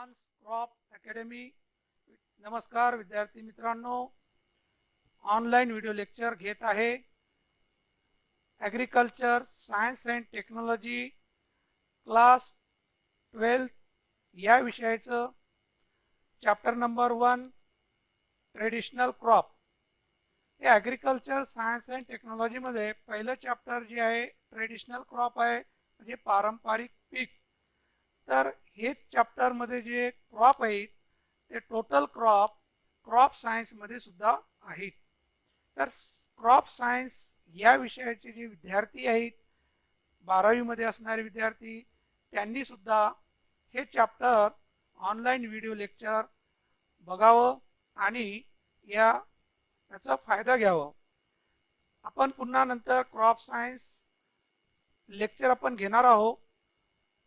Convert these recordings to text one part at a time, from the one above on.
Advance crop academy. नमस्कार विद्यार्थी मित्रांनो, ऑनलाईन व्हिडिओ लेक्चर घेत आहे. Agriculture science and technology class 12 या विषयाचं चॅप्टर नंबर 1 ट्रेडिशनल क्रॉप. हे ॲग्रिकल्चर सायन्स अँड टेक्नॉलॉजीमध्ये पहिलं चॅप्टर जे आहे ट्रेडिशनल क्रॉप आहे, म्हणजे पारंपरिक पीक. तर हे चॅप्टरमध्ये जे क्रॉप आहेत ते टोटल क्रॉप सायन्समध्ये सुद्धा आहेत. तर क्रॉप सायन्स या विषयाचे जे विद्यार्थी आहेत 12वीमध्ये असणारे विद्यार्थी, त्यांनी सुद्धा हे चॅप्टर ऑनलाईन व्हिडिओ लेक्चर बघावं आणि याचा फायदा घ्यावा. आपण पुन्हा नंतर क्रॉप सायन्स लेक्चर आपण घेणार आहोत,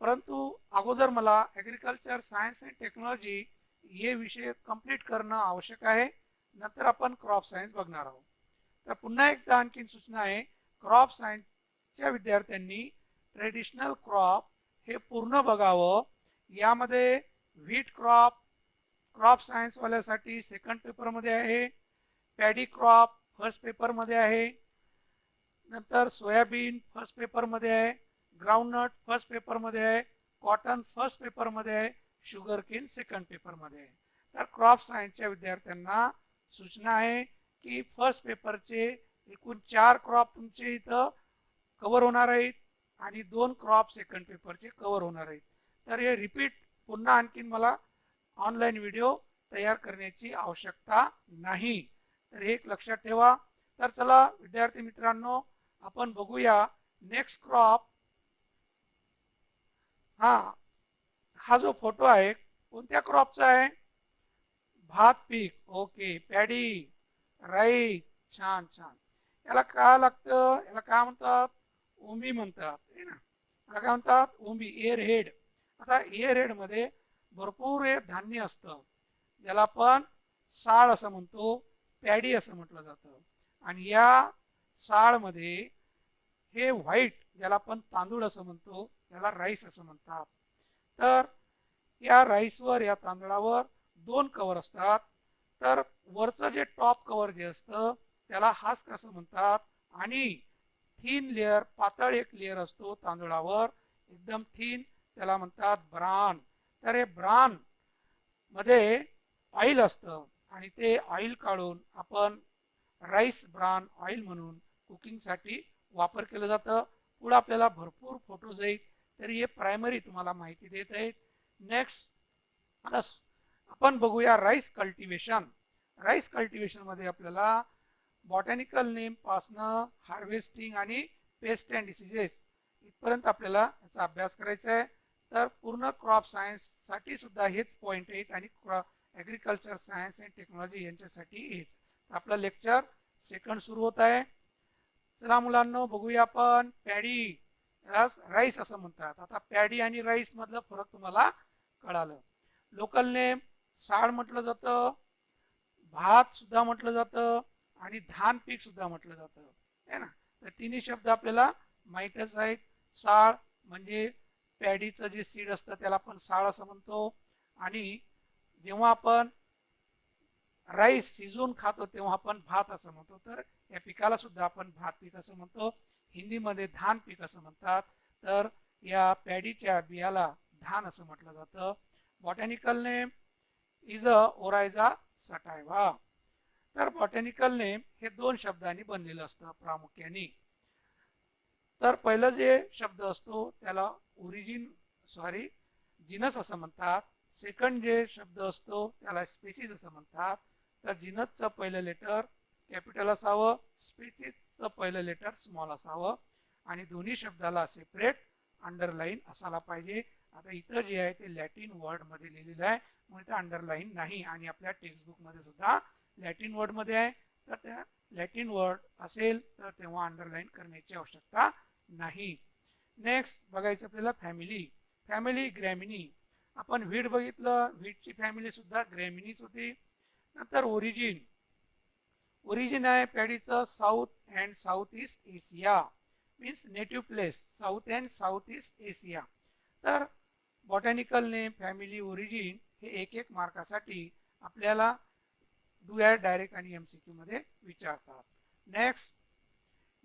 परंतु अगोदर मला ॲग्रिकल्चर सायन्स अँड टेक्नॉलॉजी हे विषय कंप्लीट करणं आवश्यक आहे. नंतर आपण क्रॉप सायन्स बघणार आहोत. तर पुन्हा एकदा आणखीन सूचना आहे, क्रॉप सायन्सच्या विद्यार्थ्यांनी ट्रेडिशनल क्रॉप हे पूर्ण बघावं. यामध्ये व्हीट क्रॉप सायन्सवाल्यासाठी सेकंड पेपरमध्ये आहे, पॅडी क्रॉप फर्स्ट पेपरमध्ये आहे, नंतर सोयाबीन फर्स्ट पेपरमध्ये आहे, ग्राउंडनट फर्स्ट पेपरमध्ये आहे, कॉटन फर्स्ट पेपरमध्ये आहे, शुगर केन सेकंड पेपरमध्ये आहे. तर क्रॉप सायन्सच्या विद्यार्थ्यांना सूचना आहे की फर्स्ट पेपरचे एकूण 4 क्रॉप तुमचे इथं कव्हर होणार आहेत आणि 2 क्रॉप सेकंड पेपरचे कव्हर होणार आहेत. तर हे रिपीट पुन्हा आणखीन मला ऑनलाईन व्हिडिओ तयार करण्याची आवश्यकता नाही. तर हे एक लक्षात ठेवा. तर चला विद्यार्थी मित्रांनो, आपण बघूया नेक्स्ट क्रॉप. हा जो फोटो आहे कोणत्या क्रॉपचा आहे? भात पीक. Okay, paddy, rice. छान छान. याला काय लागतं? याला काय म्हणतात? ओंबी म्हणतात ना. याला काय म्हणतात? ओंबी, एअर हेड. आता एअर हेड मध्ये भरपूर हे धान्य असतं, ज्याला आपण साळ असं म्हणतो, पॅडी असं म्हटलं जातं. आणि या साळमध्ये हे व्हाईट, ज्याला आपण तांदूळ असं म्हणतो, त्याला राईस असं म्हणतात. तर या राईसवर, या तांदळावर 2 कव्हर असतात. तर वरचं जे टॉप कव्हर जे असतं त्याला हास्क असं म्हणतात, आणि थीन लेअर, पातळ एक लेअर असतो तांदळावर, एकदम थीन, त्याला म्हणतात ब्रान. तर हे ब्रान मध्ये ऑइल असतं आणि ते ऑइल काढून आपण राईस ब्रान ऑइल म्हणून कुकिंगसाठी वापर केलं जातं. पुढे आपल्याला भरपूर फोटोज आहेत, तरी हे प्रायमरी तुम्हाला माहिती देत आहेत. नेक्स्ट आता आपण बघूया राईस कल्टिवेशन. राईस कल्टिवेशन मध्ये आपल्याला बॉटॅनिकल नेम पासनं हार्वेस्टिंग आणि पेस्ट अँड डिसीजेस इथपर्यंत आपल्याला याचा अभ्यास करायचा आहे. तर पूर्ण क्रॉप सायन्स साठी सुद्धा हेच पॉइंट आहेत आणि ॲग्रिकल्चर सायन्स अँड टेक्नॉलॉजी यांच्यासाठी हेच. आपलं लेक्चर सेकंड सुरू होत आहे. चला मुलांना बघूया आपण पॅडी, राईस असं म्हणतात. आता पॅडी आणि राईस मधलं फरक तुम्हाला कळालं. लोकल नेम साळ म्हटलं जातं, भात सुद्धा म्हटलं जातं आणि धान पीक सुद्धा म्हटलं जातं, है ना. तर तिन्ही शब्द आपल्याला माहीतच आहेत. साळ म्हणजे पॅडीचं जे सीड असतं त्याला आपण साळ असं म्हणतो, आणि जेव्हा आपण राईस शिजवून खातो तेव्हा आपण भात असं म्हणतो. तर या पिकाला सुद्धा आपण भात पीक असं म्हणतो. हिंदीमध्ये धान पीक असं म्हणतात. तर या पॅडीच्या बियाला धान असं म्हटलं जातं. Botanical name is a Oryza sativa. तर बॉटॅनिकल नेम हे 2 शब्दांनी बनलेलं असतं प्रामुख्याने. तर पहिलं जे शब्द असतो त्याला जिनस असं म्हणतात. सेकंड जे शब्द असतो त्याला स्पेसिस असं म्हणतात. तर जिनसचं पहिलं लेटर कॅपिटल असावं, स्पेसिसचं पहिलं लेटर स्मॉल असावं, आणि दोन्ही शब्दाला सेपरेट अंडरलाईन असायला पाहिजे. आता इथं जे आहे ते लॅटिन वर्ड मध्ये लिहिलेलं आहे, म्हणून ते अंडरलाईन नाही, आणि आपल्या टेक्स्टबुक मध्ये सुद्धा लॅटिन वर्ड मध्ये आहे. तर त्या लॅटिन वर्ड असेल तर तेव्हा अंडरलाईन करण्याची आवश्यकता नाही. नेक्स्ट बघायचं आपल्याला फॅमिली ग्रॅमिनी. आपण व्हीट बघितलं, व्हीटची फॅमिली सुद्धा ग्रॅमिनीच होती. नंतर ओरिजिन आहे पॅडीचं south and south east Asia, means native place south and south east Asia. तर बॉटॅनिकल नेम फॅमिली ओरिजिन हे एक एक मार्कासाठी आपल्याला डू ॲट डायरेक्ट आणि MCQ मध्ये विचारतात. Next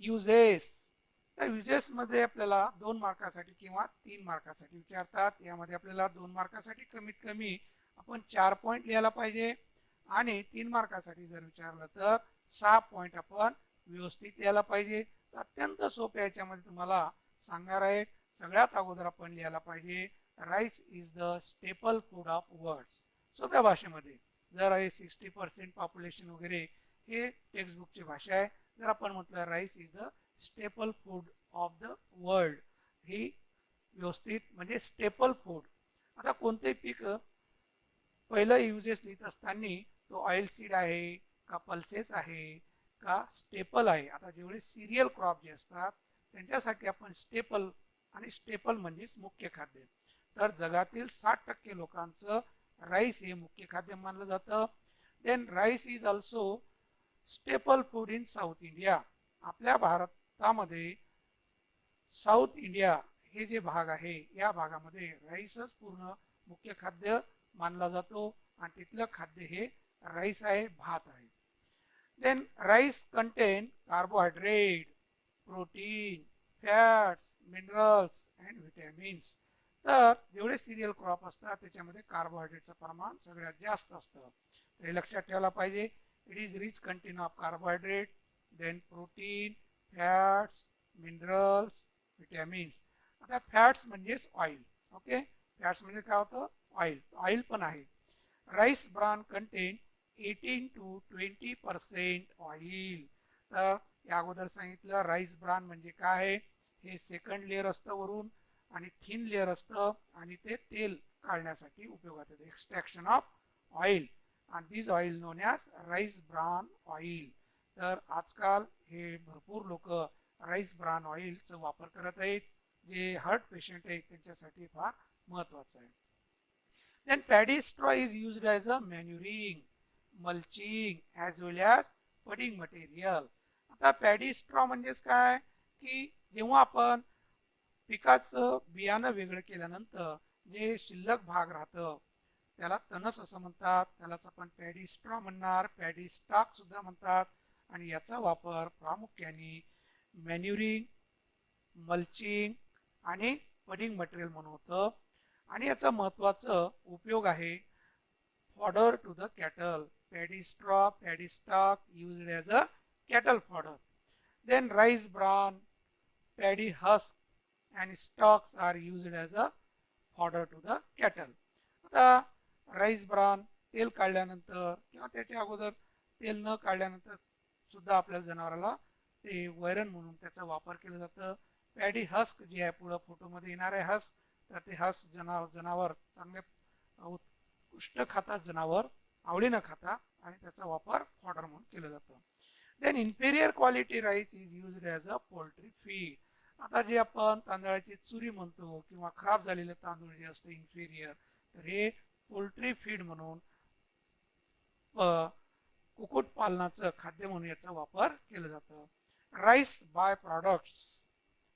uses. तर युजेस मध्ये आपल्याला 2 मार्कासाठी किंवा 3 मार्कासाठी विचारतात. यामध्ये आपल्याला 2 मार्कासाठी कमीत कमी आपण 4 पॉईंट लिहायला पाहिजे आणि 3 मार्कासाठी जर विचारलं तर 6 पॉईंट आपण व्यवस्थित लिहायला पाहिजे. अत्यंत सोप्या याच्यामध्ये तुम्हाला सांगणार आहे. सगळ्यात अगोदर आपण लिहायला पाहिजे rice is the staple food of world. सोप्या भाषेमध्ये जर हे 60% पॉप्युलेशन वगैरे हे टेक्स्टबुकची भाषा आहे. जर आपण म्हटलं rice is the staple food of the world, ही व्यवस्थित म्हणजे स्टेपल फूड. आता कोणतेही पीक पहिलं युजेस लिहित असताना तो ऑइल सीड आहे का पल्सेस आहे का स्टेपल आहे. आता जेवढे सिरियल क्रॉप जे असतात त्यांच्यासाठी आपण स्टेपल, आणि स्टेपल म्हणजेच मुख्य खाद्य. तर जगातील 60% लोकांचं राईस हे मुख्य खाद्य मानलं जातं. Then rice is also staple food in South India. आपल्या भारतामध्ये साऊथ इंडिया हे जे भाग आहे या भागामध्ये राईसच पूर्ण मुख्य खाद्य मानला जातो आणि तिथलं खाद्य हे राईस आहे, भात आहे. Then rice contain carbohydrate, protein, fats, minerals and vitamins. तर जेवढे सिरियल क्रॉप असतात त्याच्यामध्ये कार्बोहायड्रेटचं प्रमाण सगळ्यात जास्त असतं. तर हे लक्षात ठेवायला पाहिजे. It is rich content of carbohydrate, then protein, fats, minerals, vitamins. आता फॅट्स म्हणजेच ऑइल. ओके, फॅट्स म्हणजे काय होतं, ऑइल. ऑइल पण आहे. Rice bran contain 18 to 20% oil. तर या अगोदर सांगितलं राईस ब्रान म्हणजे काय आहे. हे सेकंड लेअर असतं वरून आणि थिन लेअर असतं आणि ते तेल काढण्यासाठी उपयोगात येतं. एक्सट्रॅक्शन ऑफ ऑइल आणि this oil known as rice bran oil. तर आजकाल हे भरपूर लोक राईस ब्रान ऑइलचा वापर करत आहेत. जे हार्ट पेशंट आहेत त्यांच्यासाठी फार महत्वाचं आहे. Then paddy straw is used as a manuring, mulching as well as padding material. आता पॅडी स्ट्रॉ म्हणजेच काय की जेव्हा आपण पिकाचं बियाणं वेगळं केल्यानंतर जे शिल्लक भाग राहतं त्याला तणस असं म्हणतात. त्यालाच आपण पॅडी स्ट्रॉ म्हणणार, पॅडी स्टॉक सुद्धा म्हणतात. आणि याचा वापर प्रामुख्याने मॅन्युरिंग, मल्चिंग आणि पडिंग मटेरियल म्हणून होतं. आणि याचा महत्वाचा उपयोग आहे fodder to the cattle. Paddy straw, paddy stalk used as a cattle fodder. Then rice bran, paddy husk and stalks are used as a fodder to the cattle. आता rice bran तेल काढल्यानंतर किंवा त्याच्या अगोदर तेल न काढल्यानंतर सुद्धा आपल्या जनावराला ते वैरण म्हणून त्याचा वापर केला जातं. पॅडी हस्क जे आहे पुढे फोटोमध्ये येणार आहे हस्क, तर ते हस्क जनावर चांगल्या उत्कृष्ट खातात, जनावर आवडीनं खातात आणि त्याचा वापर फॉडर म्हणून केला जातो. Then inferior quality rice is used as a poultry feed. आता जे आपण तांदळाची चुरी म्हणतो किंवा खराब झालेले तांदूळ जे असते इन्फेरियर, तर हे पोल्ट्री फीड म्हणून कुक्कुट पालनाचं खाद्य म्हणून याचा वापर केला जातो. Rice by products.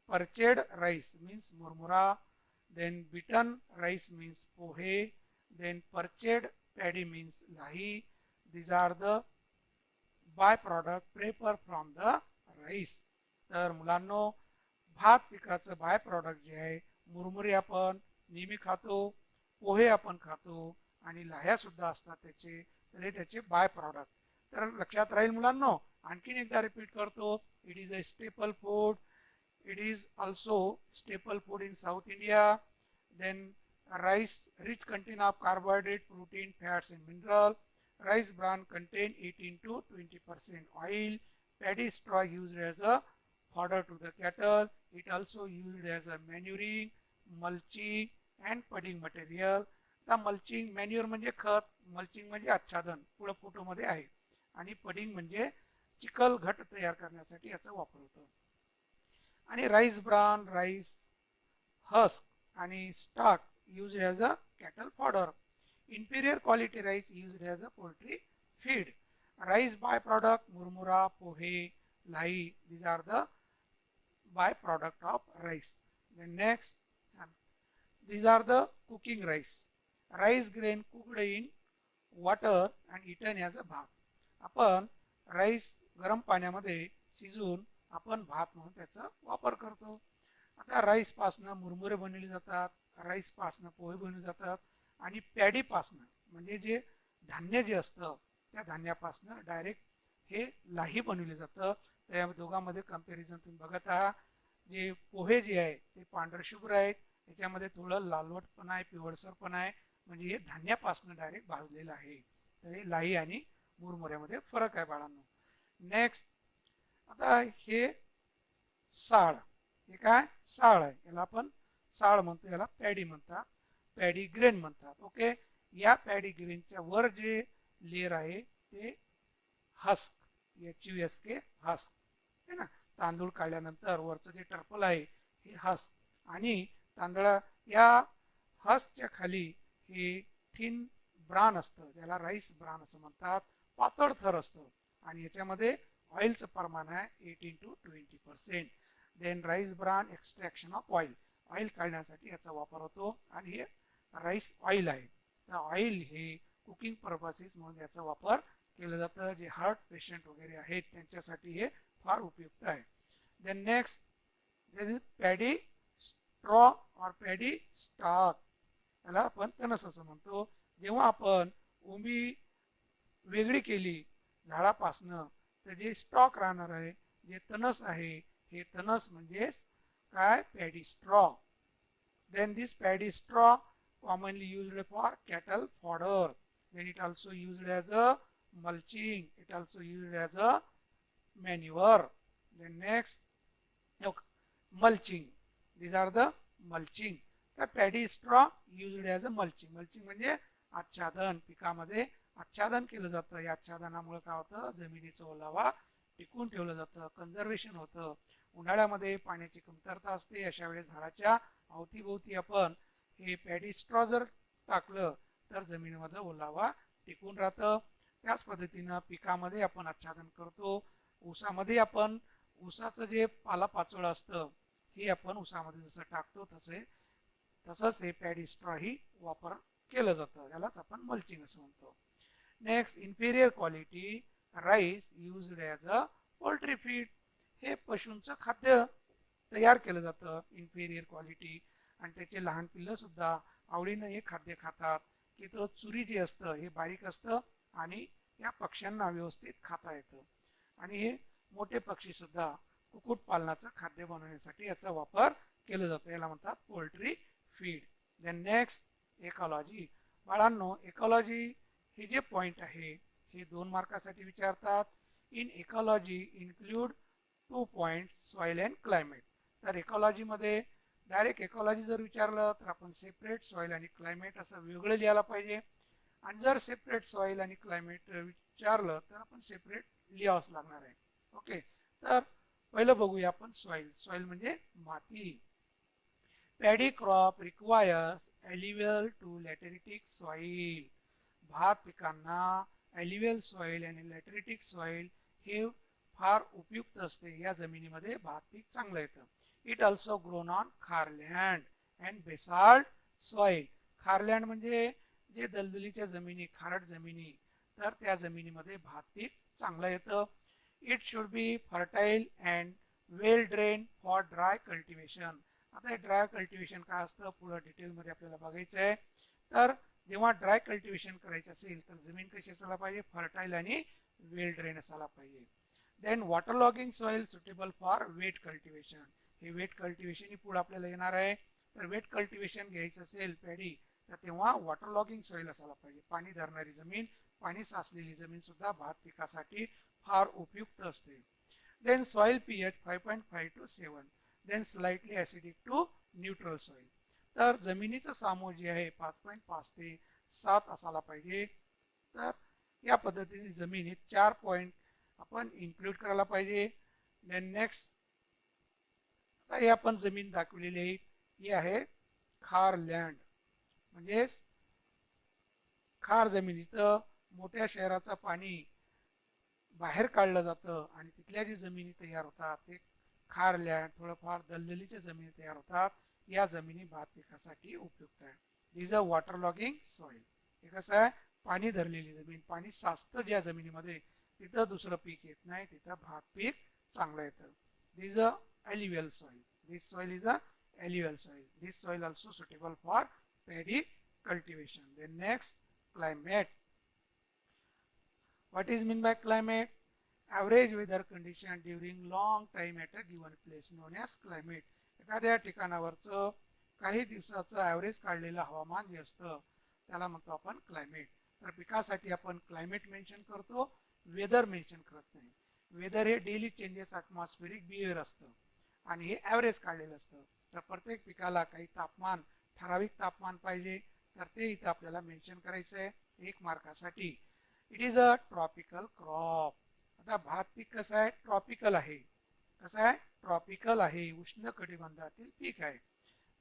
Parched rice means मुरमुरा, देन बिटन राईस मीन्स पोहे, देन परचेड पॅडी मीन्स लाही. these are the byproduct paper from the rice. तर मुलांनो भात पिकाचं बाय प्रॉडक्ट जे आहे मुरमुरे आपण नेहमी खातो, पोहे आपण खातो आणि लाह्या सुद्धा असतात त्याचे, तर हे त्याचे बाय प्रॉडक्ट. तर लक्षात राहील मुलांनो. आणखीन एकदा रिपीट करतो. It is a staple food. It is also staple food in South India. Then rice rich content of carbohydrate, protein, fats and mineral. Rice bran contain 18 to 20% oil. Paddy straw used as a fodder to the cattle. It also used as a manuring, mulching and pudding material. The mulching, manure म्हणजे खत, mulching म्हणजे आच्छादन, पुढे photo मध्ये आहे. आणि pudding म्हणजे चिखल घट तयार करण्यासाठी याचा वापर होतो. आणि राईस ब्रान, राईस हस्क आणि stock used as a cattle fodder. Inferior quality rice used as a poultry feed. Rice byproduct murmura, pohe, lahi. These are the byproduct of rice. Then next, these are the cooking rice. Rice grain cooked in water and eaten as a भात. आपण rice गरम पाण्यामध्ये शिजवून आपण भात म्हणून त्याचा वापर करतो. आता राईसपासनं मुरमुरे बनवले जातात, राईसपासनं पोहे बनवले जातात आणि पॅडीपासनं म्हणजे जे धान्य जे असतं त्या धान्यापासनं डायरेक्ट हे लाही बनवले जातं. त्या दोघांमध्ये कम्पॅरिझन तुम्ही बघत आहात. जे पोहे जे आहे ते पांढरे शुभ्र आहेत, त्याच्यामध्ये थोडं लालवट पण आहे, पिवळसर पण आहे, म्हणजे हे धान्यापासनं डायरेक्ट भाजलेलं आहे. तर हे लाही आणि मुरमुऱ्यामध्ये फरक आहे बाळांनो. नेक्स्ट, आता हे साळ, हे काय साळ आहे, याला आपण साळ म्हणतो, याला पॅडी म्हणतात, पॅडी ग्रेन म्हणतात. ओके, या पॅडी ग्रेनच्या वर जे लेअर आहे ते हस्क, HUSK हस्क है ना. तांदूळ काढल्यानंतर वरचं जे टर्पल आहे हे हस्क, आणि तांदळा या हस्कच्या खाली हे थिन ब्रान असतं, त्याला राईस ब्रान असं म्हणतात, पातळ थर असतो आणि याच्यामध्ये ऑइलचं प्रमाण आहे 18 to 20%. Then rice bran extraction of oil, oil काढण्यासाठी याचा वापर होतो आणि हे राईस ऑइल आहे. तर ऑइल हे कुकिंग पर्पसेस म्हणून याचा वापर केलं जातं. जे हार्ट पेशंट वगैरे आहेत त्यांच्यासाठी हे फार उपयुक्त आहे. देन नेक्स्ट, पॅडी स्ट्रॉ और पॅडी स्टॉक, याला आपण तणस असं म्हणतो. जेव्हा आपण उंबी वेगळी केली झाडापासनं तर जे स्टॉक राहणार आहे, जे तणस आहे, हे तणस म्हणजे काय, paddy straw. Then this paddy straw commonly used for cattle fodder. Then it also used as a mulching. It also used as a manure. Then next, look, mulching. These are the mulching. The paddy straw used as a mulching. Mulching म्हणजे आच्छादन, पिकामध्ये आच्छादन केलं जातं. या आच्छादनामुळे काय होतं, जमिनीचा ओलावा टिकून ठेवलं जातं, कन्झर्वेशन होतं. उन्हाळ्यामध्ये पाण्याची कमतरता असते, अशा वेळेस झाडाच्या अवतीभोवती आपण हे पॅडी स्ट्रॉ जर टाकलं तर जमिनीमध्ये ओलावा टिकून राहतं. त्याच पद्धतीनं पिकामध्ये आपण आच्छादन करतो. ऊसामध्ये आपण ऊसाचं जे पालापाचोळं असतं हे आपण ऊसामध्ये जसं टाकतो तसंच हे पॅडी स्ट्रॉ ही वापर केलं जातं, यालाच आपण मल्चिंग असं म्हणतो. Next, inferior quality rice used as a poultry feed, हे पशूंचं खाद्य तयार केलं जातं इन्फेरियर क्वालिटी, आणि त्याचे लहान पिल्लं सुद्धा आवडीनं हे खाद्य खातात की तो चुरी जे असतं हे बारीक असतं आणि या पक्ष्यांना व्यवस्थित खाता येतं. आणि हे मोठे पक्षी सुद्धा कुक्कुटपालनाचं खाद्य बनवण्यासाठी याचा वापर केला जातो, याला म्हणतात poultry feed. Then next, ecology. बाळांनो, इकॉलॉजी हे जे पॉइंट आहे हे 2 मार्कासाठी विचारतात. In ecology include 2 point, soil and climate. तर इकॉलॉजीमध्ये डायरेक्ट इकॉलॉजी जर विचारलं तर आपण सेपरेट सॉइल आणि क्लायमेट असं वेगळं लिहायला पाहिजे, आणि जर सेपरेट सॉइल आणि क्लायमेट विचारलं तर आपण सेपरेट लिहावंच लागणार आहे. ओके, तर पहिलं बघूया आपण सॉइल. सॉइल म्हणजे माती. Paddy crop requires alluvial to lateritic soil. भात पिकांना ॲल्युव्हियल सॉइल आणि लॅटेरिटिक सॉइल हे फार उपयुक्त असते. या जमिनीमध्ये भात पीक चांगलं येतं. It also grown on kharland and basalt soil. Kharland म्हणजे जे दलदलीच्या जमिनी, खारट जमिनी, तर त्या जमिनीमध्ये भात पीक चांगलं येतं. It should be fertile and well drain for dry cultivation. आता हे ड्राय कल्टिवेशन काय असतं पुढं डिटेलमध्ये आपल्याला बघायचं आहे. तर जेव्हा ड्राय कल्टिवेशन करायचं असेल तर जमीन कशी असायला पाहिजे, फर्टाईल आणि वेल ड्रेन असायला पाहिजे. Then water logging soil suitable for wet cultivation. हे वेट कल्टिवेशन ही पुढे आपल्याला येणार आहे. तर वेट कल्टिवेशन घ्यायचं असेल पॅडी तर तेव्हा वॉटर लॉगिंग सॉइल असायला पाहिजे. पाणी धरणारी जमीन, पाणी साचलेली जमीन सुद्धा भात पिकासाठी फार उपयुक्त असते. Then soil pH 5.5 to 7. Then slightly acidic to neutral soil. तर जमिनीचं सामो जे आहे 5.5 ते 7 असायला पाहिजे. तर या पद्धतीने जमीन हे 4 पॉईंट आपण इन्क्लूड करायला पाहिजे. देन नेक्स्ट, आता हे आपण जमीन दाखवलेली आहे, ही आहे खार लँड, म्हणजे खार जमिनीचं मोठ्या शहराचं पाणी बाहेर काढलं जातं आणि तिथल्या जी जमिनी तयार होतात ते खार लँड, थोडंफार दलदलीच्या जमिनी तयार होतात. या जमिनी भात पिकासाठी उपयुक्त आहे. This a water logging soil. हे कसं आहे, पाणी धरलेली जमीन, पाणी साचतं ज्या जमिनीमध्ये तिथं दुसरं पीक येत नाही, तिथं भात पीक चांगलं येतं. This a alluvial soil. This soil is a alluvial soil. This soil also suitable for paddy cultivation. Then next, climate. What is mean by climate? Average weather condition during long time at a given place known as climate. एखाद्या ठिकाणावरचं काही दिवसाचं average काढलेलं हवामान जे असतं त्याला म्हणतो आपण क्लायमेट. तर पिकासाठी आपण क्लायमेट मेन्शन करतो, वेदर मेन्शन करत नाही. वेदर हे डेली चेंजेस ॲटमॉस्फेरिक बिहेवियर असतं आणि हे ॲव्हरेज काढलेलं असतं. तर प्रत्येक पिकाला काही तापमान, ठराविक तापमान पाहिजे, तर ते इथं आपल्याला मेन्शन करायचं आहे 1 मार्कासाठी. It is a tropical crop. आता भात पीक कसं आहे, ट्रॉपिकल आहे. कसं आहे, ट्रॉपिकल आहे, उष्ण कटिबंधातील पीक आहे.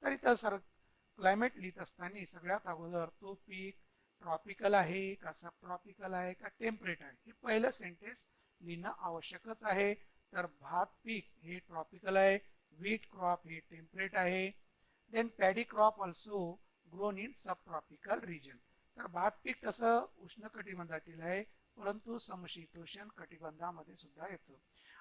तर इथं सर क्लायमेट लिहित असताना सगळ्यात अगोदर तो पीक ट्रॉपिकल आहे का सब ट्रॉपिकल आहे का टेम्परेट आहे हे पहिलं सेंटेन्स लिहिणं आवश्यकच आहे. तर भात पीक हे ट्रॉपिकल आहे, व्हीट क्रॉप हे टेम्परेट आहे. Then paddy crop also grown in sub tropical region. तर भात पीक तसं उष्ण कटिबंधातील आहे, परंतु समशीतोष्ण कटिबंधामध्ये सुद्धा येतं.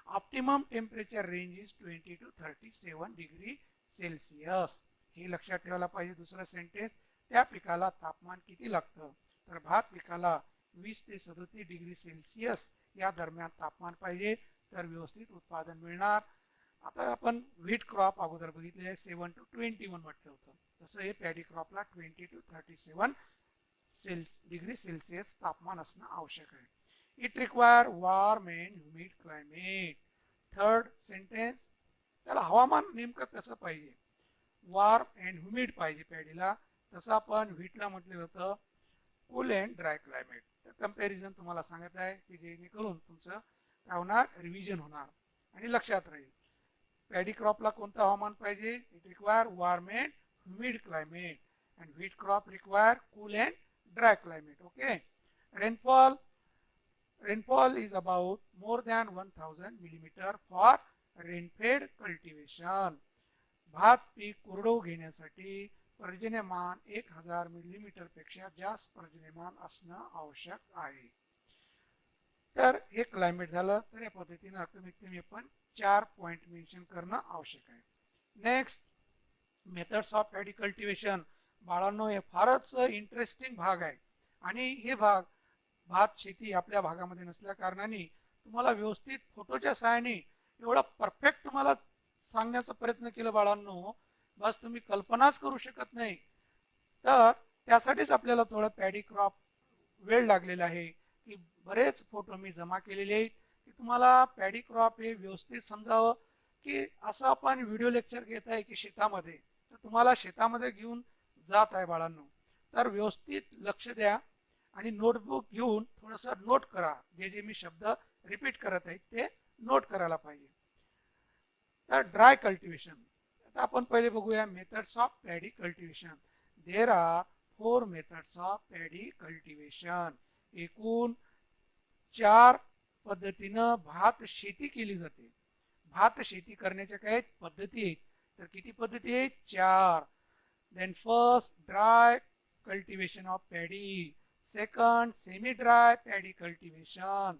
Optimum temperature range is 20 to 37 degree Celsius. हे लक्षात ठेवायला पाहिजे. दुसरं सेंटेन्स, त्या पिकाला तापमान किती लागतं, तर भात पिकाला 20 ते 37 डिग्री सेल्सिअस या दरम्यान तापमान पाहिजे, तर व्यवस्थित उत्पादन मिळणार. आता आपण व्हीट क्रॉप अगोदर बघितले 7 to 21 म्हटलं होतं, तसं हे पॅडी क्रॉपला 20 to 37 डिग्री सेल्सिअस तापमान असणं आवश्यक आहे. It require warm and humid climate. Third sentence, त्याला हवामान नेमकं कसं पाहिजे, वॉर्म अँड ह्युमिड पाहिजे पॅडीला. तसं आपण व्हीटला म्हटलं होतं कूल अँड ड्राय क्लायमेट. तर कंपॅरिझन तुम्हाला सांगत आहे की जेणेकरून तुमचं काय होणार, रिव्हिजन होणार आणि लक्षात राहील. पॅडी क्रॉपला कोणतं हवामान पाहिजे, it require warm and humid climate and wheat crop require cool and dry climate. Okay. Rainfall is about more than 1000 millimeter for rain-fed cultivation. भात पीक कोरडो घेण्यासाठी पर्जन्यमान 1000 मिलीमीटर पेक्षा जास्त पर्जन्यमान असणं आवश्यक आहे. तर हे क्लायमेट झालं. तर या पद्धतीने कमीत कमी आपण 4 पॉइंट मेन्शन करणं आवश्यक आहे. Next, methods of paddy cultivation. बाळांनो, हे फारच इंटरेस्टिंग भाग आहे आणि हे भात शेती आपल्या भागामध्ये नसल्या कारणाने तुम्हाला व्यवस्थित फोटोच्या सहाय्याने एवढा परफेक्ट तुम्हाला सांगण्याचा प्रयत्न केला बाळांनो, बस तुम्ही कल्पनाच करू शकत नाही. तर त्यासाठीच आपल्याला थोडं पॅडी क्रॉप वेळ लागलेला आहे की बरेच फोटो मी जमा केलेले आहेत की तुम्हाला पॅडी क्रॉप हे व्यवस्थित समजावं. की असं आपण व्हिडिओ लेक्चर घेत आहे की शेतामध्ये, तर तुम्हाला शेतामध्ये घेऊन जात आहे बाळांनो, तर व्यवस्थित लक्ष द्या आणि नोटबुक घेऊन थोडंसं नोट करा. जे जे मी शब्द रिपीट करत आहे ते नोट करायला पाहिजे. तर ड्राय कल्टिवेशन. आता आपण पहिले बघूया methods of paddy cultivation. There are 4 methods of paddy cultivation. एकूण 4 पद्धतीनं भात शेती केली जाते. भात शेती करण्याच्या काही पद्धती आहेत, तर किती पद्धती आहेत, 4. Then first, dry cultivation of paddy. Second, semi dry paddy cultivation.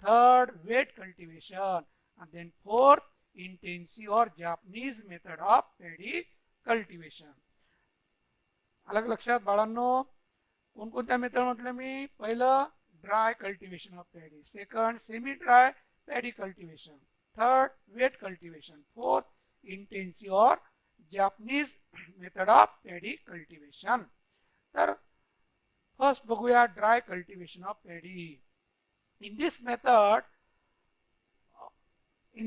Third, wet cultivation. and then fourth, intensive or Japanese method of paddy cultivation. अलग लक्षात बाळांनो, कोणकोणत्या मेथड म्हटलं मी, पहिलं dry cultivation of paddy, second semi dry paddy cultivation, third wet cultivation, fourth intensive or Japanese method of paddy cultivation. तर first बघूया dry cultivation of paddy. In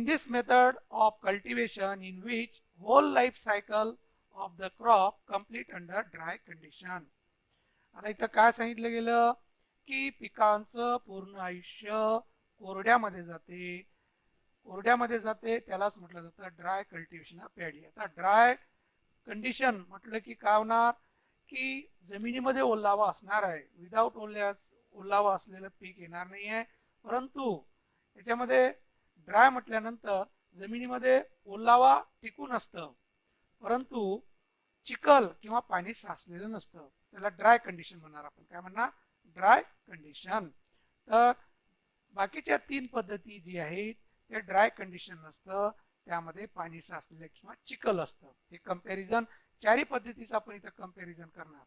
this method of cultivation in which whole life cycle of the crop complete under dry condition. आता इथं काय सांगितलं गेलं की पिकांचं पूर्ण आयुष्य कोरड्यामध्ये जाते, त्यालाच म्हटलं जातं ड्राय कल्टिवेशन ऑफ पॅडी. आता ड्राय कंडिशन म्हटलं की काय होणार की जमिनीमध्ये ओलावा असणार आहे. विदाउट ओलावा असलेलं पीक येणार नाही आहे, परंतु याच्यामध्ये ड्राय म्हटल्यानंतर जमिनीमध्ये ओलावा टिकून असतं, परंतु चिखल किंवा पाणी साचलेलं नसतं, त्याला ड्राय कंडिशन म्हणणार आपण. काय म्हणणार? Dry condition. तर बाकीच्या तीन पद्धती जी आहेत ते ड्राय कंडिशन नसतं, त्यामध्ये पाणी साचलेलं किंवा चिखल असतं. हे कंपॅरिझन चारही पद्धतीचं आपण इथं कंपॅरिझन करणार.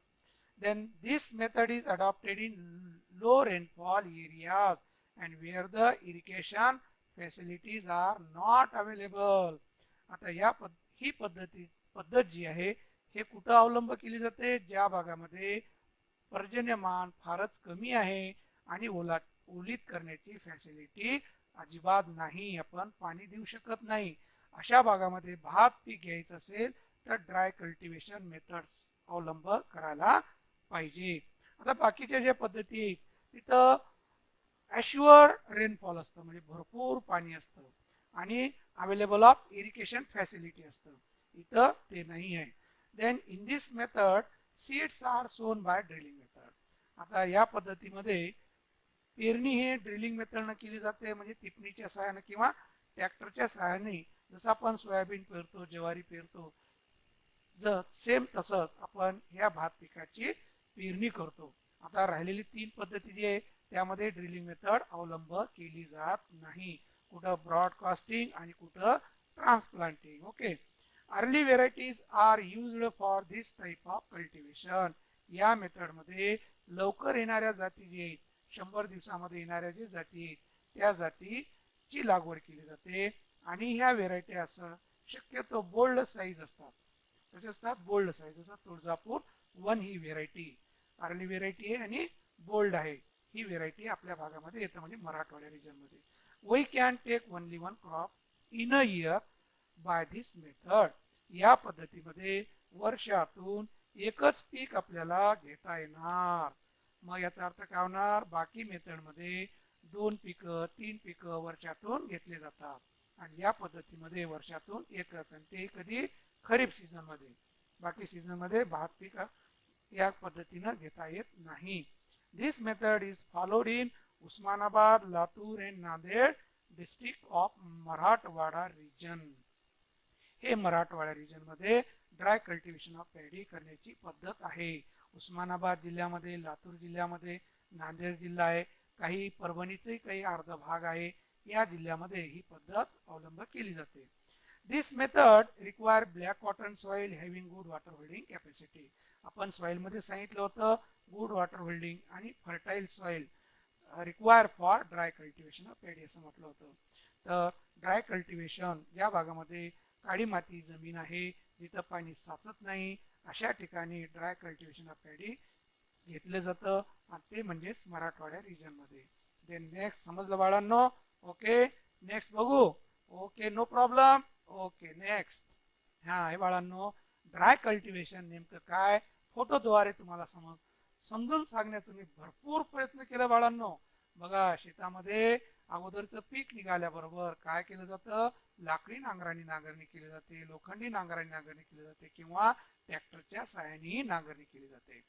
Then this method is adopted in low rainfall areas and where the irrigation facilities are not available. आता ही पद्धत जी आहे हे कुठं अवलंब केली जाते? ज्या भागामध्ये पर्जन्यमान फारच कमी आहे आणि ओलीत करण्याची फॅसिलिटी अजिबात नाही, आपण पाणी देऊ शकत नाही, अशा भागामध्ये भात पीक घ्यायचं असेल तर ड्राय कल्टिवेशन मेथड्स अवलंब करायला पाहिजे. आता बाकीच्या ज्या पद्धती आहेत तिथं ॲश्युअर रेनफॉल असतं, म्हणजे भरपूर पाणी असतं आणि अवेलेबल ऑफ इरिगेशन फॅसिलिटी असतं. इथं ते नाही आहे. Then in this method seeds are sown by drilling method. आता या पद्धतीमध्ये पेरणी हे ड्रिलिंग मेथडनं केली जाते, म्हणजे टिपणीच्या सहाय्याने किंवा ट्रॅक्टरच्या सहाय्याने. जसं आपण सोयाबीन पेरतो, ज्वारी पेरतो, सेम तसंच आपण या भात पिकाची पेरणी करतो. आता राहिलेली तीन पद्धती जी आहे त्यामध्ये ड्रिलिंग मेथड अवलंब केली जात नाही. कुठं ब्रॉडकास्टिंग आणि कुठं transplanting. Okay. Early varieties are used for this type of cultivation. या मेथडमध्ये लवकर येणाऱ्या जाती जी आहेत, 100 दिवसामध्ये येणाऱ्या ज्या जाती आहेत त्या जातीची लागवड केली जाते आणि ह्या व्हेरायटी असं शक्यतो बोल्ड साईज असतात. कसे असतात? Bold size. जसं तुळजापूर 1 ही व्हेरायटी अर्ली व्हेरायटी आहे आणि बोल्ड आहे. ही व्हेरायटी आपल्या भागामध्ये येतं, म्हणजे मराठवाड्या रिजन मध्ये. We can take only one crop in a year by this method. या पद्धतीमध्ये वर्षातून एकच पीक आपल्याला घेता येणार. मग याचा अर्थ काय होणार? बाकी मेथड मध्ये 2 पिकं 3 पिकं वर्षातून घेतले जातात आणि या पद्धतीमध्ये वर्षातून एकच, आणि ते कधी? खरीप सीझन मध्ये. बाकी सीझन मध्ये भात पीक या पद्धतीनं घेता येत नाही. This method is followed in Osmanabad, Latur and Nanded district of Marathwada region. हे मराठवाडा रिजन मध्ये ड्राय कल्टिवेशन ऑफ पॅडी करण्याची पद्धत आहे. उस्मानाबाद जिल्ह्यामध्ये, लातूर जिल्ह्यामध्ये, नांदेड जिल्हा आहे, काही परभणीचे काही अर्धा भाग आहे, या जिल्ह्यामध्ये ही पद्धत अवलंब केली जाते. This method require black cotton soil having good water holding capacity. आपण सॉइल मध्ये सांगितलं होतं गुड वॉटर होल्डिंग आणि fertile soil require for dry cultivation of paddy असं म्हटलं होतं. तर ड्राय कल्टिवेशन या भागामध्ये काळी माती जमीन आहे, जिथं पाणी साचत नाही, अशा ठिकाणी ड्राय कल्टिवेशन ऑफ पॅडी घेतलं जातं आणि ते म्हणजेच मराठवाड्या रिजन मध्ये. देन नेक्स्ट समजलं बाळांनो? ओके. नेक्स्ट बघू. Okay, no problem. Okay, next. हा, हे बाळांनो ड्राय कल्टिवेशन नेमकं काय फोटोद्वारे तुम्हाला समजून सांगण्याचा मी भरपूर प्रयत्न केला बाळांनो. बघा, शेतामध्ये अगोदरचं पीक निघाल्याबरोबर काय केलं जातं? लाकडी नांगराने नांगरणी केली जाते, लोखंडी नांगराने नांगरणी केली जाते किंवा ट्रॅक्टरच्या सहाय्याने नांगरणी केली जाते.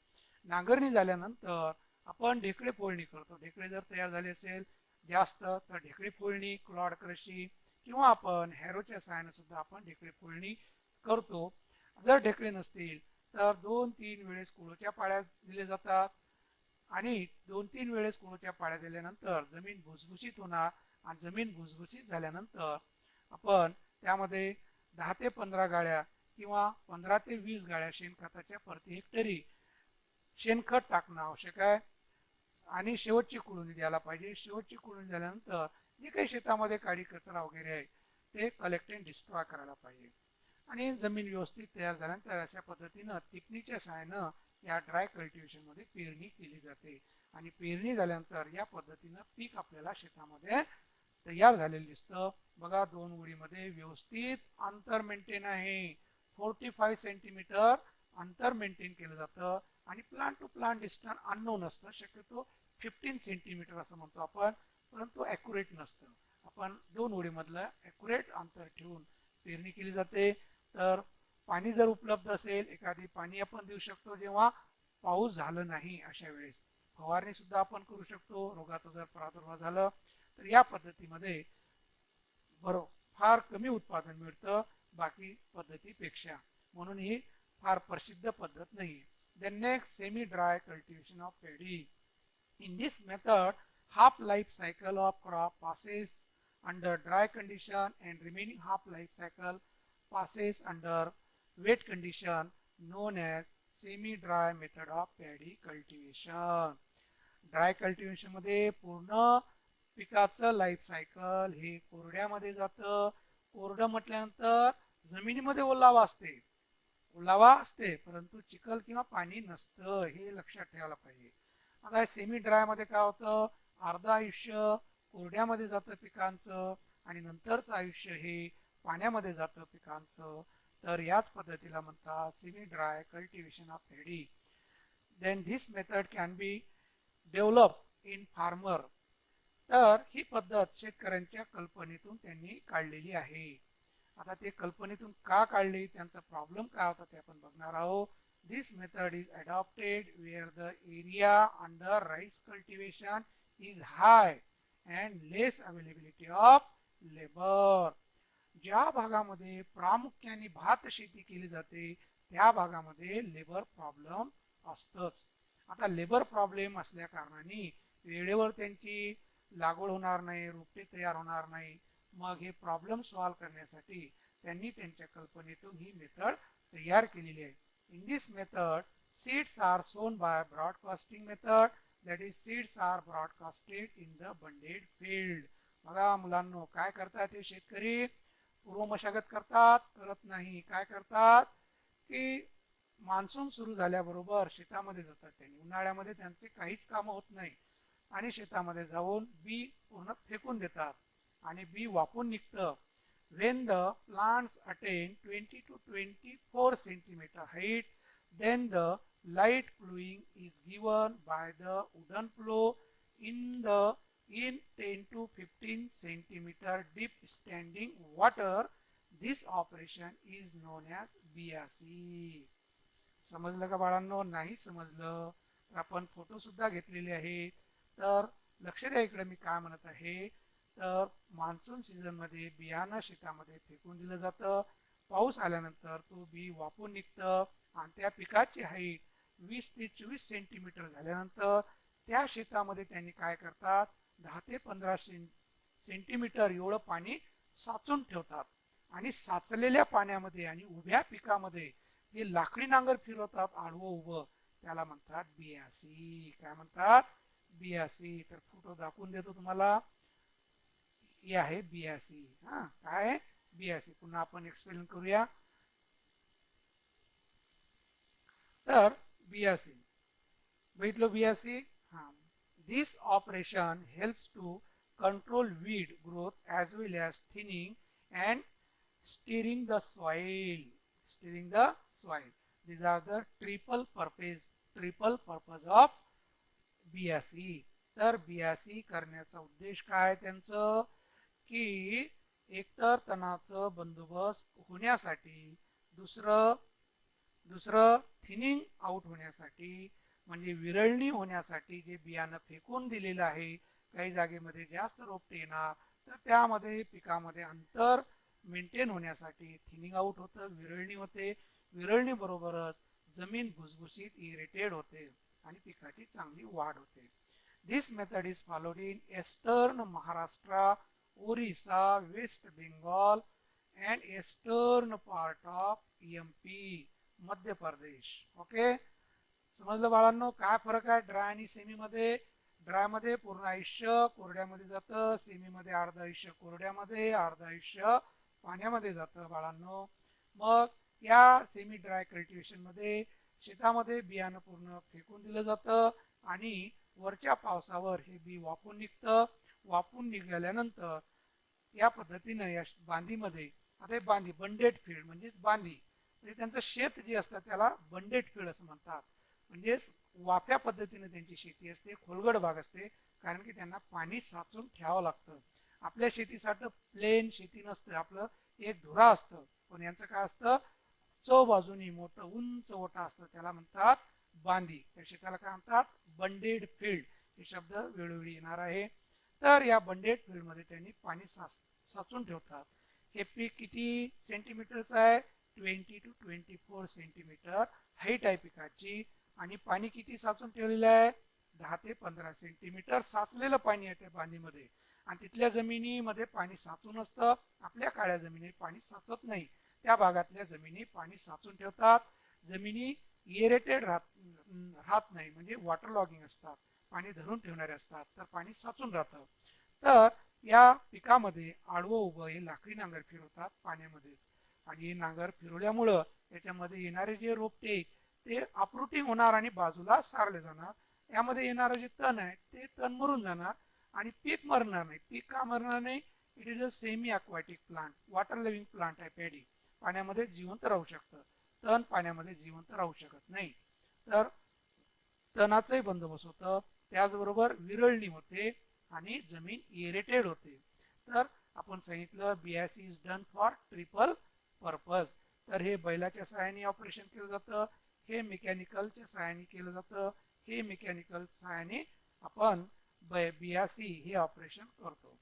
नांगरणी झाल्यानंतर आपण ढेकळे फोडणी करतो. ढेकळे जर तयार झाले असेल जास्त तर ढेकळे फोडणी, क्लॉड क्रशिंग किंवा आपण हॅरोच्या सहाय्याने सुद्धा आपण ढेकळे फोडणी करतो. जर ढेकळे नसतील तर 2-3 वेळेस कोळोच्या पाळ्या दिल्या जातात आणि 2-3 वेळेस कोळोच्या पाळ्या दिल्यानंतर जमीन भुसभुशीत होणार आणि जमीन भुसभुशीत झाल्यानंतर आपण त्यामध्ये 10 ते 15 गाड्या किंवा 15 ते 20 गाड्या शेणखताच्या प्रति हेक्टरी शेणखत टाकणं आवश्यक आहे आणि शेवटची कुळवणी द्यायला पाहिजे. शेवटची कुळवणी झाल्यानंतर जे काही शेतामध्ये काडी कचरा वगैरे आहे ते कलेक्ट अँड डिस्ट्रॉय करायला पाहिजे आणि जमीन व्यवस्थित तयार झाल्यानंतर अशा पद्धतीनं टिपणीच्या सहाय्यानं या ड्राय कल्टिवेशन मध्ये पेरणी केली जाते आणि पेरणी झाल्यानंतर या पद्धतीनं पीक आपल्याला शेतामध्ये तयार झालेलं दिसतं. बघा, 2 ओळीमध्ये व्यवस्थित अंतर मेंटेन आहे. 45 सेंटीमीटर अंतर मेंटेन केलं जातं आणि plant to plant distance unknown असतं. शक्यतो 15 सेंटीमीटर असं म्हणतो आपण, परंतु ॲक्युरेट नसतं. आपण 2 ओळीमधलं ॲक्युरेट अंतर ठेवून पेरणी केली जाते. तर पाणी जर उपलब्ध असेल, एखादी पाणी आपण देऊ शकतो जेव्हा पाऊस झालं नाही, अशा वेळेस फवारणी सुद्धा आपण करू शकतो. रोगाचा जर प्रादुर्भाव झाला तर या पद्धतीमध्ये फार कमी उत्पादन मिळतं बाकी पद्धतीपेक्षा. म्हणून ही फार प्रसिद्ध पद्धत नाही. The next semi-dry cultivation of paddy. In this method, half-life cycle of crop passes under dry condition and remaining half-life cycle passes under wet condition, known as semi-dry method of paddy cultivation. Dry cultivation मध्ये पूर्ण पिकाचं life cycle हे कोरड्यामध्ये जातं. कोरडं म्हटल्यानंतर जमिनीमध्ये ओलावा असते परंतु चिखल किंवा पाणी नसतं, हे लक्षात ठेवायला पाहिजे. आता सेमी ड्राय मध्ये काय होतं, अर्ध आयुष्य कोरड्यामध्ये जातं पिकांचं आणि नंतरचं आयुष्य हे पाण्यामध्ये जातं पिकांचं. तर याच पद्धतीला म्हणतात semi dry cultivation of paddy. Then this method can be develop in farmer. तर ही पद्धत शेतकऱ्यांच्या कल्पनेतून त्यांनी काढलेली आहे. आता ते कल्पनेतून का काढली, त्यांचा प्रॉब्लेम काय होता ते आपण बघणार आहोत. This method is adopted where the area under rice cultivation is high and less availability of labour. ज्या भागामध्ये प्रामुख्याने भात शेती केली जाते त्या भागामध्ये लेबर प्रॉब्लेम असतच. आता लेबर प्रॉब्लेम असल्या कारणाने वेळेवर त्यांची लागवड होणार नाही, रोपटे तयार होणार नाही. मग हे प्रॉब्लेम सॉल्व करण्यासाठी त्यांनी त्यांच्या कल्पनेतून ही मेथड तयार केलेली आहे. In this method seeds are sown by broadcasting method. That is seeds are broadcasted in the bunded field. बघा मुलांनो, काय करतात हे शेतकरी, पूर्व मशागत करत नाही. काय करतात की मान्सून सुरू झाल्याबरोबर शेतामध्ये जातात. त्यांनी उन्हाळ्यामध्ये त्यांचे काहीच काम होत नाही आणि शेतामध्ये जाऊन बी पूर्ण फेकून देतात आणि बी वापून निघतं. when the plants attain 20 to 24 centimeter height, then the light ploughing is given by the wooden plough in 10 to 15 centimeter deep standing water. This operation is known as बियासी. समजलं का बाळांनो? नाही समजलं तर आपण फोटो सुद्धा घेतलेले आहेत. तर लक्ष द्या इकडे मी काय म्हणत आहे. तर मान्सून सीझन मध्ये बियाणं शेतामध्ये फेकून दिलं जातं. पाऊस आल्यानंतर तो बी वापून निघतं आणि त्या पिकाची हाईट 20 ते 24 सेंटीमीटर झाल्यानंतर त्या शेतामध्ये त्यांनी काय करतात, 10 ते 15 सेंटीमीटर एवढं पाणी साचून ठेवतात आणि साचलेल्या पाण्यामध्ये आणि उभ्या पिकामध्ये जे लाकडी नांगर फिरवतात आडवं उभं, त्याला म्हणतात बियासी. काय म्हणतात? बियासी. तर फोटो दाखवून देतो तुम्हाला. हे आहे बियासी. हा, काय बियासी पुन्हा आपण एक्सप्लेन करूया. तर बियासी बघितलं बियासी. हा, this operation helps to control weed growth as well as thinning and steering the soil. These are the triple purpose of बियासी. तर बियासी करण्याचा उद्देश काय त्यांचं, की एकतर तणाचं बंदोबस्त होण्यासाठी, दुसरं थिनिंग आउट होण्यासाठी म्हणजे विरळणी होण्यासाठी. जे बियाणं फेकून दिलेलं आहे, काही जागेमध्ये जास्त रोपटे येणार तर त्यामध्ये पिकामध्ये अंतर मेंटेन होण्यासाठी थिनिंग आउट होतं, विरळणी होते. विरळणी बरोबरच जमीन भुसभुशीत इरिटेड होते आणि पिकाची चांगली वाढ होते. This method is followed in eastern Maharashtra, Orissa, West Bengal and eastern part of MP, Madhya Pradesh. Okay, समजलं बाळांनो काय फरक आहे ड्राय आणि सेमी मध्ये? ड्राय मध्ये पूर्ण आयुष्य कोरड्यामध्ये जातं, सेमी मध्ये अर्ध आयुष्य कोरड्यामध्ये, अर्ध आयुष्य पाण्यामध्ये जातं बाळांनो. मग या सेमी ड्राय कल्टिवेशन मध्ये शेतामध्ये बियाणं पूर्ण फेकून दिलं जातं आणि वरच्या पावसावर हे बी वापून निघतं. वापून निघाल्यानंतर या पद्धतीने या बांधीमध्ये, आता बांधी बंडेड फील्ड म्हणजेच बांधी, म्हणजे त्यांचं शेत जे असतं त्याला बंडेड फील्ड असं म्हणतात. म्हणजेच वाफ्या पद्धतीने त्यांची शेती असते, खोलगड भाग असते, कारण की त्यांना पाणी साचून ठेवावं लागतं. आपल्या शेतीसाठी प्लेन शेती नसतं, आपलं एक धुरा असतं. पण यांचं काय असतं, चौबाजूनी मोठं उंच ओटा असतं, त्याला म्हणतात बांधी. त्या शेताला काय म्हणतात, बंडेड फील्ड. हे शब्द वेळोवेळी येणार आहे. तर या बंडेड फील्ड मध्ये त्यांनी पाणी साचून ठेवतात. हे पीक किती सेंटीमीटरचं आहे, 20 to 24 सेंटीमीटर हाईट आहे पिकाची आणि पाणी किती साचून ठेवलेलं आहे 10 ते 15 सेंटीमीटर साचलेलं पाणी आहे त्या बांधीमध्ये आणि तिथल्या जमिनीमध्ये पाणी साचून असतं आपल्या काळ्या जमिनीत पाणी साचत नाही त्या भागातल्या जमिनी पाणी साचून ठेवतात जमिनी एरेटेड राहत नाही म्हणजे वॉटर लॉगिंग असतात पाणी धरून ठेवणारे असतात तर पाणी साचून राहतं तर या पिकामध्ये आडवं उभं हे लाकडी नांगर फिरवतात पाण्यामध्येच आणि हे नांगर फिरवल्यामुळं त्याच्यामध्ये येणारे जे रोपटे ते अपरूटिंग होणार आणि बाजूला सारले जाणार यामध्ये येणारं जे तण आहे ते तण मरून जाणार आणि पीक मरणार नाही पीक का मरणार नाही it is a semi aquatic plant water living plant आहे पॅडी पाण्यामध्ये जिवंत राहू शकतं तण पाण्यामध्ये जिवंत राहू शकत नाही तर तणाचंही बंदोबस्त होतं त्याचबरोबर विरळणी होते आणि जमीन एरेटेड होते तर आपण सांगितलं बीआयसी is done for triple purpose तर हे बैलाच्या सहाय्याने ऑपरेशन केलं जातं हे मेकॅनिकलच्या सहाय्याने केलं जातं हे मेकॅनिकल सहाय्याने आपण बीआयसी हे ऑपरेशन करतो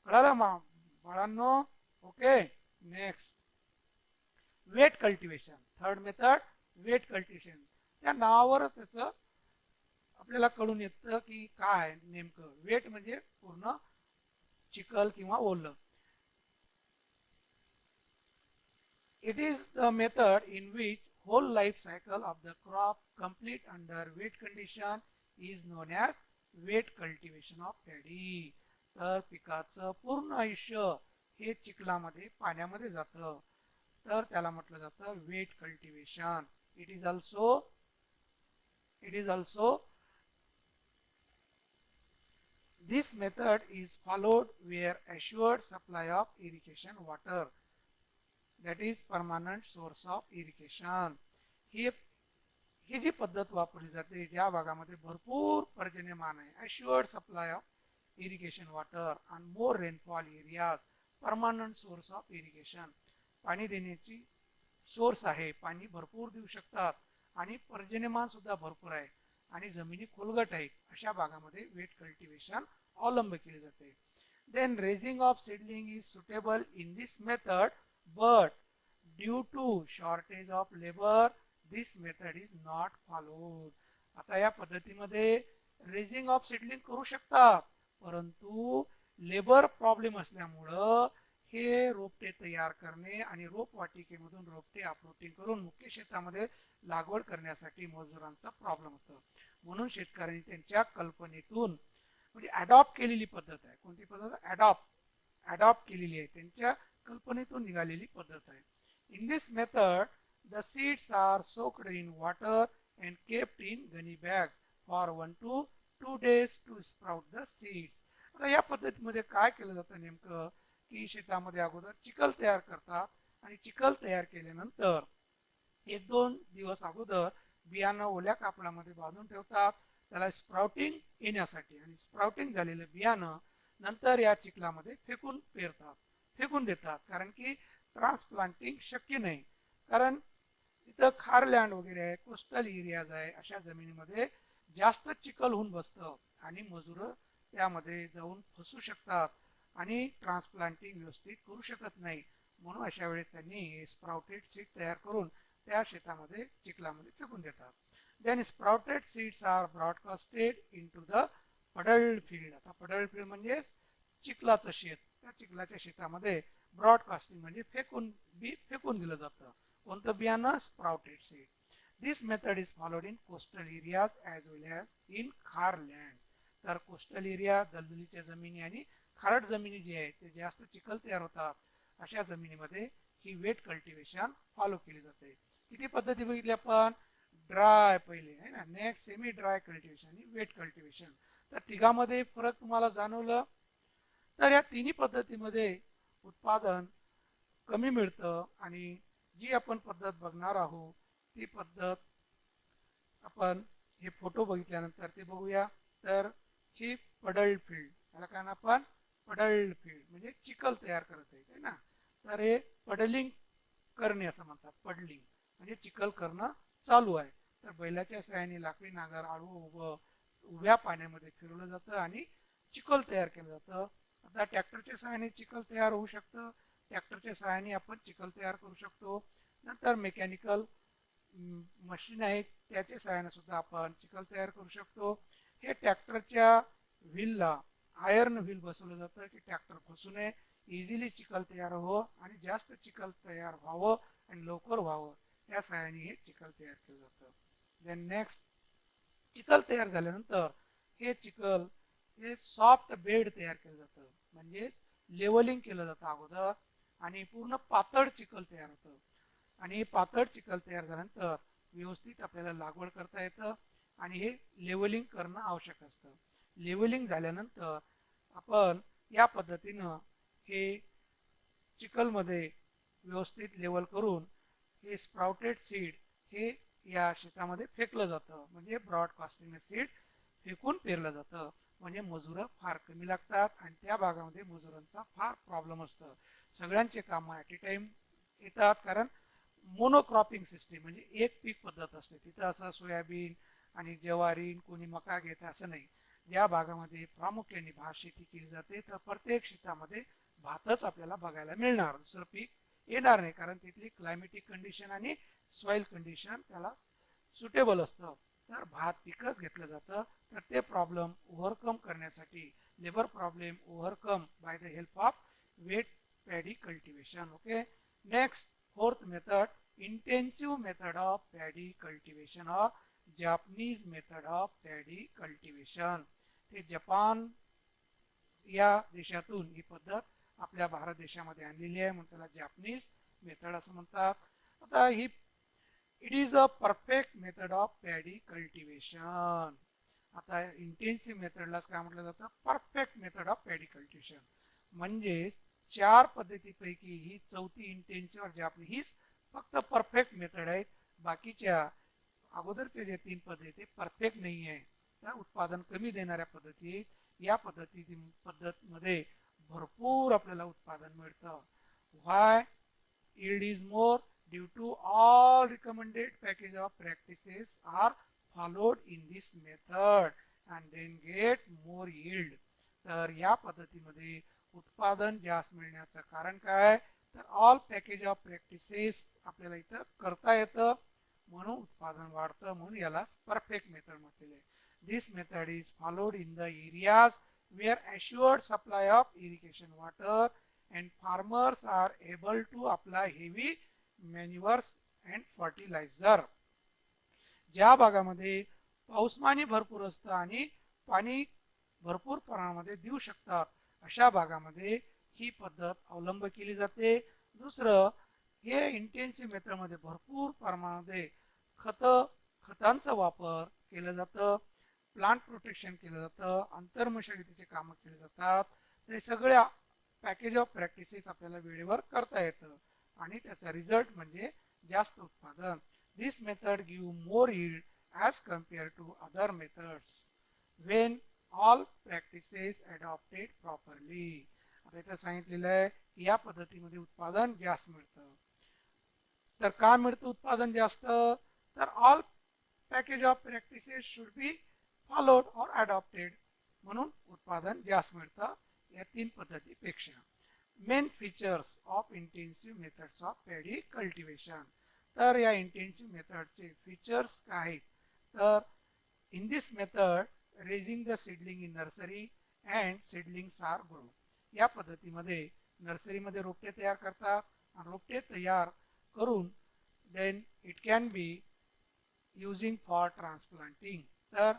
कळालं बाळांनो okay next wet cultivation third method wet cultivation त्या नावावरच त्याचं आपल्याला कळून येतं की काय नेमकं वेट म्हणजे पूर्ण चिखल किंवा ओलं it is the method in which whole life cycle of the crop complete under wet condition is known as wet cultivation of paddy तर पिकाचं पूर्ण आयुष्य हे चिखलामध्ये पाण्यामध्ये जातं तर त्याला म्हटलं जातं wet cultivation it is also this method is followed where assured supply of irrigation water that is permanent source of irrigation ही जी पद्धत वापरली जाते ज्या भागामध्ये भरपूर पर्जन्यमान आहे assured supply of irrigation water and more rainfall areas permanent source of irrigation पाणी देण्याची सोर्स आहे पाणी भरपूर देऊ शकतात आणि पर्जन्यमान सुद्धा भरपूर आहे आणि जमिनी खोलगट आहेत अशा भागामध्ये वेट कल्टिवेशन अवलंब केले जाते then raising of seedling is suitable in this method but due to shortage of labour this method is not followed आता या पद्धतीमध्ये रेझिंग ऑफ सीडलिंग करू शकतात परंतु लेबर प्रॉब्लेम असल्यामुळं हे रोपटे तयार करणे आणि रोपवाटिकेमधून रोपटे अपरूटिंग करून मुख्य शेतामध्ये लागवड करण्यासाठी मजुरांचा प्रॉब्लेम होतो म्हणून शेतकऱ्यांनी त्यांच्या कल्पनेतून म्हणजे अडॉप्ट केलेली पद्धत आहे कोणती पद्धत अडॉप्ट केलेली आहे त्यांच्या कल्पनेतून निघालेली पद्धत आहे in this method the seeds are soaked in water and kept in gunny bags for 1 to 2 days to sprout the seeds आता या पद्धतीमध्ये काय केलं जातं नेमकं की शेतामध्ये अगोदर चिखल तयार करतात आणि चिखल तयार केल्यानंतर 1-2 दिवस अगोदर बियाणं ओल्या कापडामध्ये बांधून ठेवतात त्याला स्प्राउटिंग येण्यासाठी आणि स्प्राउटिंग झालेलं बियाणं नंतर या चिखलामध्ये फेकून देतात कारण की ट्रान्सप्लांटिंग शक्य नाही कारण इथं खारलँड वगैरे आहे कोस्टल एरियाज आहे अशा जमिनीमध्ये जास्त चिखल होऊन बसतं आणि मजूर त्यामध्ये जाऊन फसू शकतात आणि ट्रान्सप्लांटिंग व्यवस्थित करू शकत नाही म्हणून अशा वेळेस त्यांनी स्प्राउटेड सीड तयार करून त्या शेतामध्ये चिखलामध्ये फेकून देतात then sprouted seeds are broadcasted into the puddled field आता पडल्ड फील्ड म्हणजे चिखलाचं शेत त्या चिखलाच्या शेतामध्ये ब्रॉडकास्टिंग म्हणजे फेकून दिलं जातं कोणतं बियाणं sprouted seed this method is followed in coastal areas as well as in खार लँड तर कोस्टल एरिया दलदलीच्या जमिनी आणि खारट जमिनी जी आहे ते जास्त चिखल तयार होतात अशा जमिनीमध्ये ही वेट कल्टिवेशन फॉलो केली जाते किती पद्धती बघितली आपण ड्राय पहिले आहे ना नेक्स्ट सेमी ड्राय कल्टिवेशन आणि वेट कल्टिवेशन तर तिघामध्ये फरक तुम्हाला जाणवलं तर या तिन्ही पद्धतीमध्ये उत्पादन कमी मिळतं आणि जी आपण पद्धत बघणार आहोत ती पद्धत आपण हे फोटो बघितल्यानंतर ते बघूया तर ही पडल्ड फील्ड याला काय आपण पडल्ड फील्ड म्हणजे चिखल तयार करत आहे ना तर हे पडलिंग करणे असं म्हणतात पडलिंग म्हणजे चिखल करणं चालू आहे तर बैलाच्या सहाय्याने लाकडी नांगर आडवं उभ्या पाण्यामध्ये फिरवलं जातं आणि चिखल तयार केलं जातं आता ट्रॅक्टरच्या सहाय्याने चिखल तयार होऊ शकतं ट्रॅक्टरच्या सहाय्याने आपण चिखल तयार करू शकतो नंतर मेकॅनिकल मशीन आहेत त्याच्या सहाय्याने सुद्धा आपण चिखल तयार करू शकतो. हे ट्रॅक्टरच्या व्हीलला आयर्न व्हील बसवलं जातं की ट्रॅक्टर फसू नये, इझिली चिखल तयार व्हावं आणि जास्त चिखल तयार व्हावं आणि लवकर व्हावं या सहाय्याने हे चिखल तयार केलं जातं. देन नेक्स्ट, चिखल तयार झाल्यानंतर हे चिखल हे सॉफ्ट बेड तयार केलं जातं, म्हणजे लेवलिंग केलं जातं अगोदर आणि पूर्ण पातळ चिखल तयार होतं आणि पातळ चिखल तयार झाल्यानंतर व्यवस्थित आपल्याला लागवड करता येतं आणि हे लेवलिंग करणं आवश्यक असतं. लेवलिंग झाल्यानंतर आपण या पद्धतीनं हे चिखलमध्ये व्यवस्थित लेवल करून हे स्प्राउटेड सीड हे या शेतामध्ये फेकलं जातं, म्हणजे ब्रॉडकास्टिंग सीड फेकून पेरलं जातं. म्हणजे मजुरं फार कमी लागतात आणि त्या भागामध्ये मजुरांचा फार प्रॉब्लेम असतं. सगळ्यांचे कामं ॲट ए टाइम येतात, कारण मोनोक्रॉपिंग सिस्टीम म्हणजे एक पीक पद्धत असते. तिथं असं सोयाबीन आणि ज्वारी कोणी मका घेत असं नाही. ज्या भागामध्ये प्रामुख्याने भात शेती केली जाते तर प्रत्येक शेतामध्ये भातच आपल्याला बघायला मिळणार, दुसरं पीक येणार नाही, कारण तिथली क्लायमेटिक कंडिशन आणि सॉइल कंडिशन त्याला सुटेबल असतं. तर भात पिकच घेतलं जातं. तर ते प्रॉब्लेम ओव्हरकम करण्यासाठी labour problem overcome by the help of wet paddy cultivation. Okay, next fourth method, intensive method of paddy cultivation or Japanese method of paddy cultivation. ते जपान या देशातून ही पद्धत आपल्या भारत देशामध्ये आणलेली आहे, म्हणून त्याला जापनीज मेथड असं म्हणतात. आता ही it is a perfect method of paddy cultivation. आता इंटेन्सिव्ह मेथडलाच काय म्हटलं जातं, perfect method of paddy cultivation. म्हणजे चार पद्धतीपैकी ही चौथी इंटेन्सिव्ह जापनी हीच फक्त परफेक्ट मेथड आहे. बाकीच्या अगोदरचे जे तीन पद्धती परफेक्ट नाही आहे, त्या उत्पादन कमी देणाऱ्या पद्धती. या पद्धतीमध्ये भरपूर आपल्याला उत्पादन मिळतं. व्हाय? yield is more due to all recommended package of practices are followed in this method and then get more yield. तर या पद्धतीमध्ये उत्पादन जास्त मिळण्याचं कारण काय, तर ऑल पॅकेज ऑफ प्रॅक्टिसेस आपल्याला इथं करता येतं म्हणून उत्पादन वाढतं, म्हणून याला परफेक्ट मेथड म्हटलेलं आहे. This method is followed in the areas where assured supply of irrigation water and farmers are able to apply heavy manures and fertilizer. ज्या भागामध्ये पाऊसमानी भरपूर असतं आणि पाणी भरपूर प्रमाणामध्ये देऊ शकतात अशा भागामध्ये ही पद्धत अवलंब केली जाते. दुसरं, हे इंटेन्सिव्ह मेथडमध्ये भरपूर प्रमाणामध्ये खतांचा वापर केला जातं, प्लांट प्रोटेक्शन केलं जातं, आंतरमशागतीचे कामं केले जातात. ते सगळ्या पॅकेज ऑफ प्रॅक्टिसेस आपल्याला वेळेवर करता येतं आणि त्याचा रिझल्ट म्हणजे जास्त उत्पादन. This method give more yield as compare to other methods when all practices adopted properly. आता इथं सांगितलेलं आहे की या पद्धतीमध्ये उत्पादन जास्त मिळतं. तर का मिळतं उत्पादन जास्त, तर all package of practices should be followed और अडॉप्टेड, म्हणून उत्पादन जास्त मिळतं या तीन पद्धतीपेक्षा. Main features of intensive methods of paddy cultivation. तर या इंटेन्सिव्ह मेथडचे फीचर्स काय आहेत, तर in this method raising the seedling in nursery and seedlings are grow. या पद्धतीमध्ये नर्सरीमध्ये रोपटे तयार करतात आणि रोपटे तयार करून then it can be using for transplanting. तर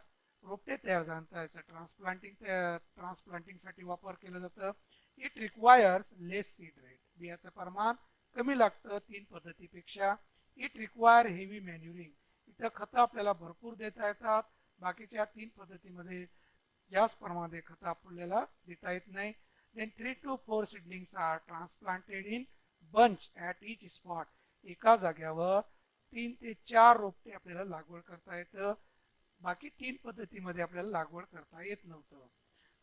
रोपटे तयार झाल्यानंतर याचं ट्रान्सप्लांटिंगसाठी वापर केलं जातं. It requires less seed rate. बियाचं प्रमाण कमी लागतं तीन पद्धतीपेक्षा. It require heavy manuring. इथं खतं आपल्याला भरपूर देता येतात, बाकीच्या तीन पद्धतीमध्ये जास्त प्रमाणात खतं आपल्याला देता येत नाही. Then 3 to 4 seedlings are transplanted in bunch at each spot. एका जाग्यावर 3 ते 4 रोपटे आपल्याला लागवड करता येतं, बाकी तीन पद्धतीमध्ये आपल्याला लागवड करता येत नव्हतं.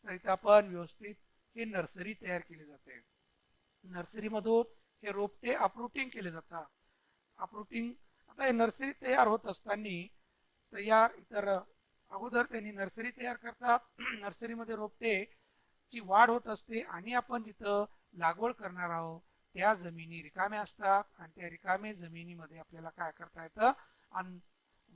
तर इथं आपण व्यवस्थित हे नर्सरी तयार केली जाते. नर्सरीमधून हे रोपटे अपरूटिंग केले जातात. अपरूटिंग, आता हे नर्सरी तयार होत असताना तयार इतर अगोदर त्यांनी नर्सरी तयार करतात. नर्सरीमध्ये रोपटे ची वाढ होत असते आणि आपण जिथं लागवड करणार आहोत त्या जमिनी रिकाम्या असतात आणि त्या रिकाम्या जमिनीमध्ये आपल्याला काय करता येतं,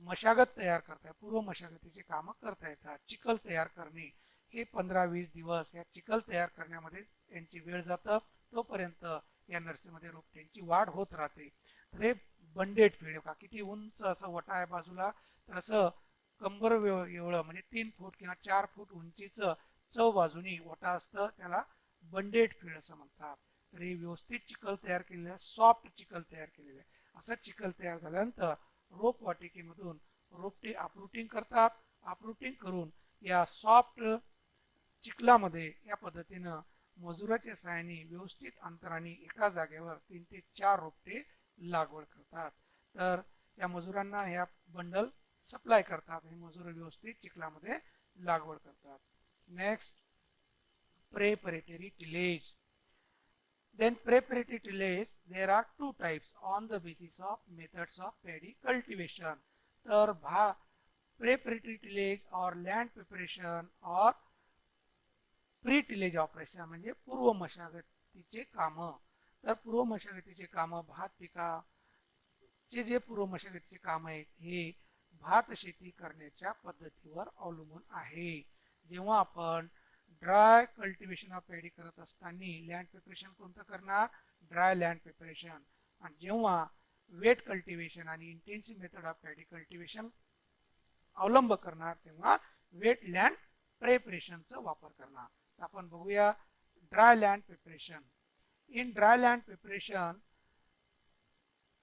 मशागत तयार करता, पूर्व मशागतीचे काम करता येतात. चिखल तयार करणे हे 15-20 दिवस या चिखल तयार करण्यामध्ये यांची वेळ जातं. तोपर्यंत या नर्सरीमध्ये रोपट्यांची वाढ होत राहते. तर हे बंडेड फील्ड का किती उंच असं वटा आहे बाजूला, तर असं कंबर एवढं म्हणजे 3 फूट किंवा 4 फूट उंचीचं चौ बाजूनी वटा असतं, त्याला बंडेड फील्ड असं म्हणतात. तर हे व्यवस्थित चिखल तयार केलेलं आहे, सॉफ्ट चिखल तयार केलेलं आहे. असं चिखल तयार झाल्यानंतर रोप वाटिकेमधून रोपटे अपरूटिंग करतात. अपरूटिंग करून या सॉफ्ट चिखलामध्ये या पद्धतीनं मजुराच्या सहाय्याने व्यवस्थित अंतराने एका जागेवर 3 ते 4 रोपटे लागवड करतात. तर या मजुरांना ह्या बंडल सप्लाय करतात. हे मजूर व्यवस्थित चिखलामध्ये लागवड करतात. Next, preparatory tillage. Then preparatory tillage, there are two types on the basis of methods of paddy cultivation. तर preparatory tillage or land preparation or pre tillage operation म्हणजे पूर्व मशागतीचे काम. तर पूर्व मशागतीचे काम भात पिकाचे जे पूर्व मशागतीचे काम आहेत हे भात शेती करण्याच्या पद्धतीवर अवलंबून आहे. जेव्हा आपण ड्राय कल्टिवेशन ऑफ पॅडी करत असताना लँड प्रिपरेशन कोणतं करणार, ड्राय लँड प्रिपरेशन. आणि जेव्हा वेट कल्टिवेशन आणि intensive method of paddy cultivation अवलंब करणार तेव्हा वेट लँड प्रिपरेशनचा वापर करणार. आपण बघूया dry land preparation. In dry land preparation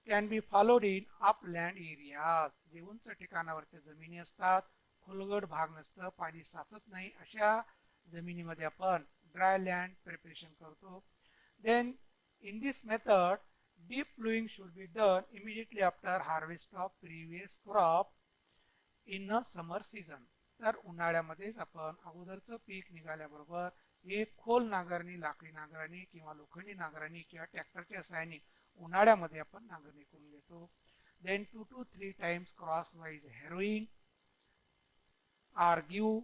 can be followed in upland areas. जे उंच ठिकाणावरच्या जमिनी असतात, खोलगट भाग नसतं, पाणी साचत नाही, अशा जमिनीमध्ये आपण ड्राय लँड प्रिपरेशन करतो. Then in this method deep ploughing should be done immediately after harvest of previous crop in a summer season. तर उन्हाळ्यामध्येच आपण अगोदरचं पीक निघाल्याबरोबर एक खोल नांगरणी, लाकडी नांगरणी किंवा लोखंडी नांगरणी किंवा ट्रॅक्टरच्या सहाय्याने उन्हाळ्यामध्ये आपण नांगरणी करून घेतो. Then 2 to 3 times crosswise harrowing are give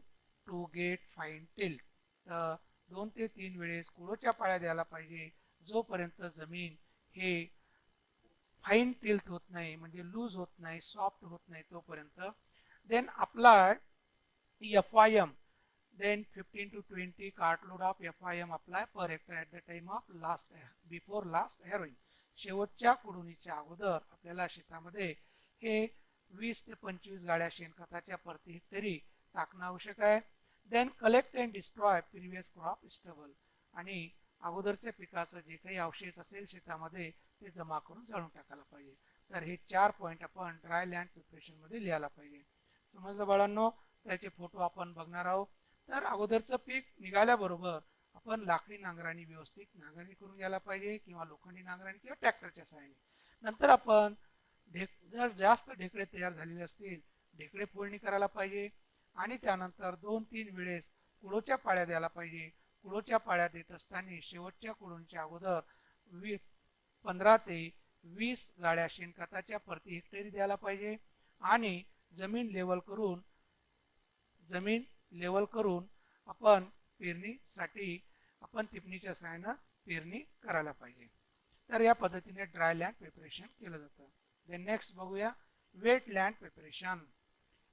to get fine tilt. तर 2 ते 3 वेळेस कुळोच्या पाळ्या द्यायला पाहिजे जोपर्यंत जमीन हे फाईन टिल्ट होत नाही, म्हणजे लूज होत नाही, सॉफ्ट होत नाही तोपर्यंत. Then apply FIM, then 15 to 20 cartload of FIM apply per hectare at the time of before last harrowing. शेवटच्या कुडुणीच्या अगोदर आपल्याला शेतामध्ये हे 20 ते 25 गाड्या शेणखताच्या प्रति हेक्टरी टाकणं आवश्यक आहे. Then collect and destroy previous crop stubble. आणि अगोदरच्या पिकाचं जे काही अवशेष असेल शेतामध्ये ते जमा करून जाळून टाकायला पाहिजे. तर हे 4 पॉईंट आपण ड्राय लँड प्रिपरेशन मध्ये लिहायला पाहिजे. समजलं बाळांनो? त्याचे फोटो आपण बघणार आहोत. तर अगोदरचं पीक निघाल्याबरोबर आपण लाकडी नांगराने व्यवस्थित नांगरणी करून घ्यायला पाहिजे किंवा लोखंडी नांगराने किंवा ट्रॅक्टरच्या सहाय्याने. नंतर आपण जर जास्त ढेकळे तयार झालेले असतील ढेकळे फोडणी करायला पाहिजे आणि त्यानंतर 2-3 वेळेस कुळोच्या पाळ्या द्यायला पाहिजे. कुळोच्या पाळ्या देत असताना शेवटच्या कुळोंच्या अगोदर 15 ते 20 गाड्या शेणखताच्या प्रति हेक्टरी द्यायला पाहिजे. आणि जमीन लेवल करून आपण पेरणीसाठी आपण टिपणीच्या सहाय्याने पेरणी करायला पाहिजे. तर या पद्धतीने ड्राय लँड प्रिपरेशन केलं जातं. देन नेक्स्ट बघूया wet land preparation.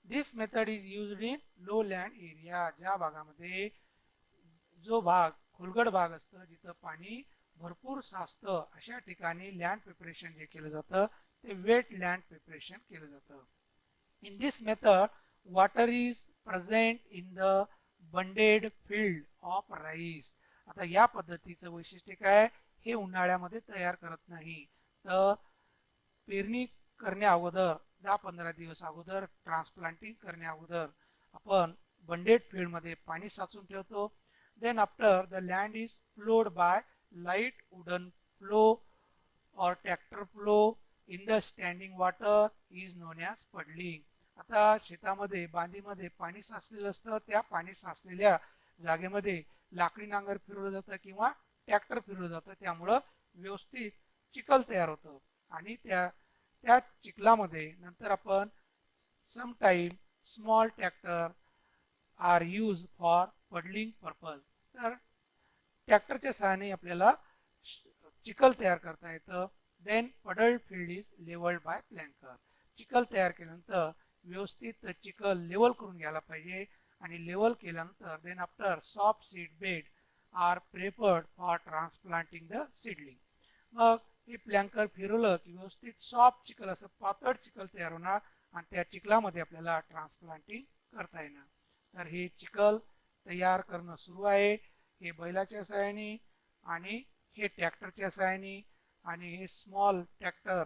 This method is used in low land area. ज्या भागामध्ये जो भाग खोलगट भाग असतं, जिथं पाणी भरपूर साचतं, अशा ठिकाणी लँड प्रिपरेशन जे केलं जातं ते वेट लँड प्रिपरेशन केलं जातं. In this method water is present in the bundled field of rice. आता या पद्धतीचं वैशिष्ट्य काय, हे उन्हाळ्यामध्ये तयार करत नाही, तर पेरणी करण्या अगोदर 10-15 दिवस अगोदर ट्रान्सप्लांटिंग करण्या अगोदर आपण बंडेड फील्ड मध्ये पाणी साचून ठेवतो. Then after the land is ploughed by light wooden plough or tractor plough in the standing water is known as puddling. आता शेतामध्ये बांधीमध्ये पाणी साचलेलं असतं, त्या पाणी साचलेल्या जागेमध्ये लाकडी नांगर फिरवलं जातं किंवा ट्रॅक्टर फिरवलं जातं, त्यामुळं व्यवस्थित चिखल तयार होतं. आणि त्या चिखलामध्ये नंतर आपण sometime small tractor are use for puddling purpose. तर ट्रॅक्टरच्या सहाय्याने आपल्याला चिखल तयार करता येतं. Then puddled field is levelled by planker. चिखल तयार केल्यानंतर व्यवस्थित चिखल लेवल करून घ्यायला पाहिजे आणि लेवल केल्यानंतर then after soft seed bed are preferred for transplanting the seedling. मग हे प्लँकर फिरवलं की व्यवस्थित सॉफ्ट चिखल असं पातळ चिखल तयार होणार आणि त्या चिखलामध्ये आपल्याला ट्रान्सप्लांटिंग करता येणार. तर हे चिखल तयार करणं सुरू आहे. हे बैलाच्या सहाय्याने आणि हे ट्रॅक्टरच्या सहाय्याने आणि हे स्मॉल ट्रॅक्टर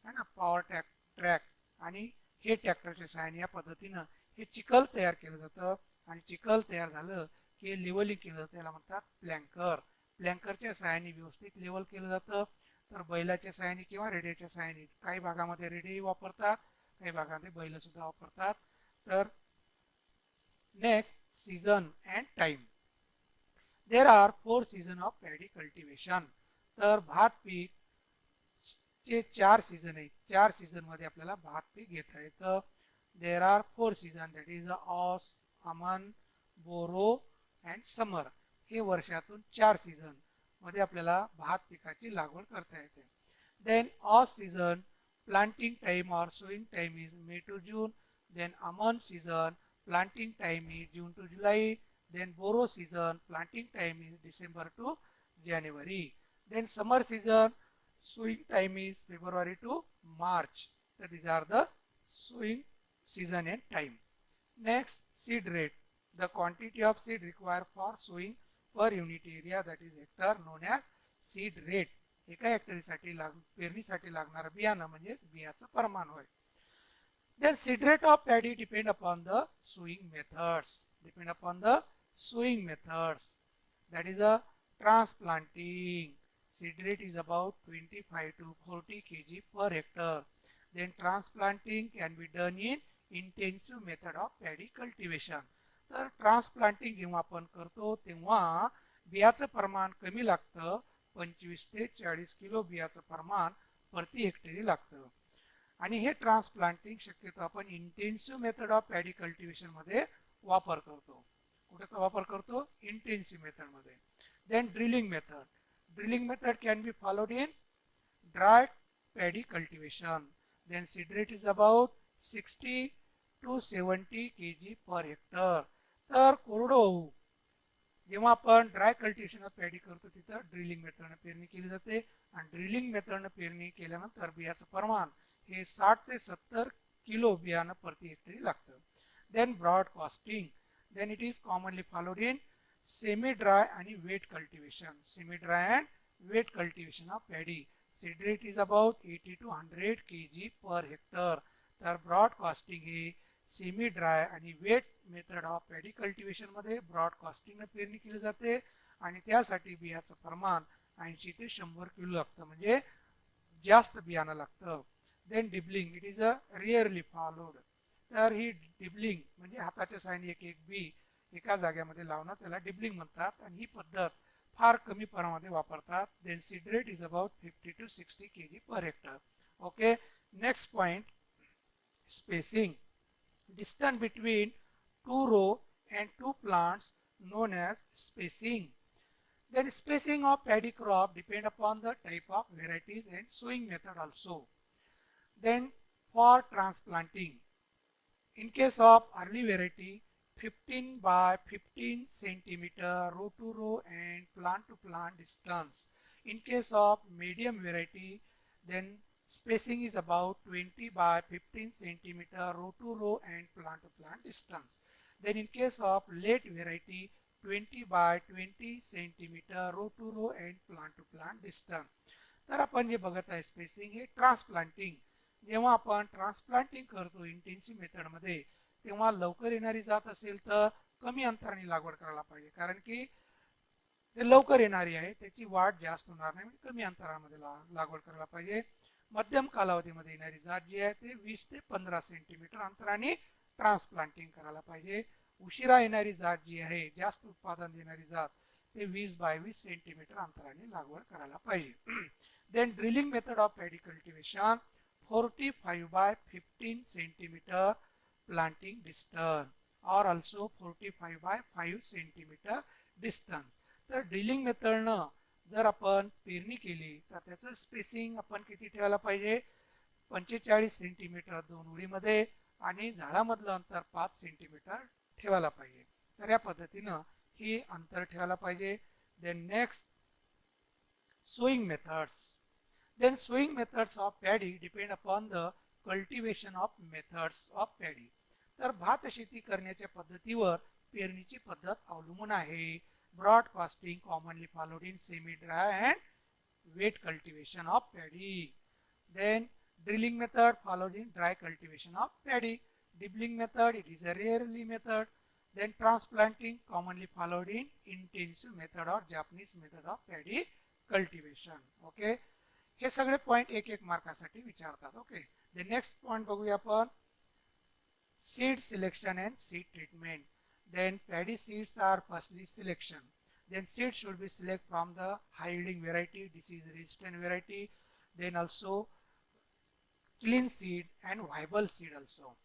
आहे ना पॉवर ट्रॅक आणि हे ट्रॅक्टरच्या सहाय्याने या पद्धतीनं हे चिखल तयार केलं जातं आणि चिखल तयार झालं की लेवलिंग केलं जातं. त्याला म्हणतात प्लँकर. प्लँकरच्या सहाय्याने व्यवस्थित लेवल केलं जातं. तर बैलाच्या सहाय्याने किंवा रेड्याच्या सहाय्याने, काही भागामध्ये रेडेही वापरतात, काही भागामध्ये बैल सुद्धा वापरतात. तर next season and time. There are 4 season of paddy cultivation. तर भात पीक चे 4 सीझन आहेत. 4 सीझन मध्ये आपल्याला भात पीक घेता येतं. There are 4 season, that is Aus, Aman, Boro and summer. हे वर्षातून 4 सीझन मध्ये आपल्याला भात पिकाची लागवड करता येते. Then Aus season planting time और sowing time is May to June. Then Aman season planting time is June to July. Then Boro season planting time is December to January. Then summer season sowing time is February to March. So these are the sowing season and time. Next, seed rate. The quantity of seed required for sowing per unit area, that is hectare, known as seed rate. एका हेक्टरीसाठी पेरणीसाठी लागणारं बियाणं म्हणजे बियाचं प्रमाण होय. Then seed rate of paddy depend upon the sowing methods. Depend upon the sowing methods. That is a transplanting. Seed rate is about 25 to 40 kg per hectare. Then transplanting can be done in intensive method of paddy cultivation. तर transplanting जेव्हा आपण करतो तेव्हा बियाचं प्रमाण कमी लागतं. 25 ते 40 kilo बियाचं प्रमाण प्रति हेक्टरी लागतं. आणि हे ट्रान्सप्लांटिंग शक्यतो आपण intensive method of paddy cultivation मध्ये वापर करतो. कुठे वापर करतो? इंटेन्सिव्ह मेथड मध्ये. Then drilling method. Drilling method can be followed in dry paddy cultivation. Then seed rate is about 60 to 70 kg per hectare. तर कोरडवाहू जेव्हा आपण ड्राय कल्टिवेशन पॅडी करतो तिथं ड्रिलिंग मेथडने पेरणी केली जाते आणि ड्रिलिंग मेथडने पेरणी केल्यानंतर बियाचं प्रमाण हे 60 ते 70 किलो बियाणं प्रति हेक्टरी लागतं. Then broadcasting. Then it is commonly followed in semi dry आणि wet cultivation. Semi dry and wet cultivation of paddy. Seed rate is about 80 to 100 kg per hectare. तर ब्रॉडकास्टिंग हे सेमी ड्राय आणि wet method of paddy cultivation मध्ये ब्रॉडकास्टिंगने पेरणी केली जाते आणि त्यासाठी बियाचं प्रमाण 80 ते 100 किलो लागतं, म्हणजे जास्त बियाणं लागतं. Then dibbling. It is a rarely followed. तर ही डिबलिंग म्हणजे हाताच्या साहाय्याने एक एक बी एका जाग्यामध्ये लावणं त्याला डिबलिंग म्हणतात आणि ही पद्धत फार कमी प्रमाणामध्ये वापरतात. Then seed rate is about 50 to 60 kg per hectare. Okay. Next point, spacing. Distance between two row and two plants known as spacing. Then spacing of paddy crop depend upon the type of varieties and sowing method also. Then for transplanting, in case of early variety, 15 by 15 centimeter row to row and plant to plant distance. In case of medium variety, then spacing is about 20 by 15 centimeter row to row and plant to plant distance. Then in case of late variety, 20 by 20 centimeter row to row and plant to plant distance. तर आपण जे बघत आहे spacing हे transplanting. जेव्हा आपण transplanting करतो intensive method मध्ये तेव्हा लवकर येणारी जात असेल तर कमी अंतराने लागवड करायला पाहिजे, कारण की ते लवकर येणारी आहे त्याची वाढ जास्त होणार नाही, कमी अंतरामध्ये लागवड करायला पाहिजे. मध्यम कालावधीमध्ये येणारी जात जी आहे ते 20 ते 15 सेंटीमीटर अंतराने ट्रान्सप्लांटिंग करायला पाहिजे. उशिरा येणारी जात जी आहे जास्त उत्पादन देणारी जात ते 20 by 20 सेंटीमीटर अंतराने लागवड करायला पाहिजे. Then drilling method of paddy cultivation, 45 by 15 centimetre planting distance और ऑल्सो 45 by 5 सेंटीमीटर डिस्टन्स. तर ड्रिलिंग मेथडनं जर आपण पेरणी केली तर त्याचं स्पेसिंग आपण किती ठेवायला पाहिजे, 45 सेंटीमीटर 2 उडीमध्ये, आणि झाडामधलं अंतर 5 सेंटीमीटर ठेवायला पाहिजे. तर या पद्धतीनं ही अंतर ठेवायला पाहिजे. Then next, sowing methods. Then sowing methods of paddy depend upon the cultivation of methods of paddy. तर भात शेती करण्याच्या पद्धतीवर पेरणीची पद्धत अवलंबून आहे. Broadcasting commonly followed in semi dry and wet cultivation of paddy. Then drilling method followed in dry cultivation of paddy. Dibbling method, it is a rarely method. Then transplanting commonly followed in intensive method or Japanese method of paddy cultivation. Okay, हे सगळे point एक एक मार्कासाठी विचारतात. Okay, the next point बघूया आपण, seed selection and seed treatment. Then paddy seeds are firstly selection. Then seed should be select from the high yielding variety, disease resistant variety, then also clean seed and viable seed also.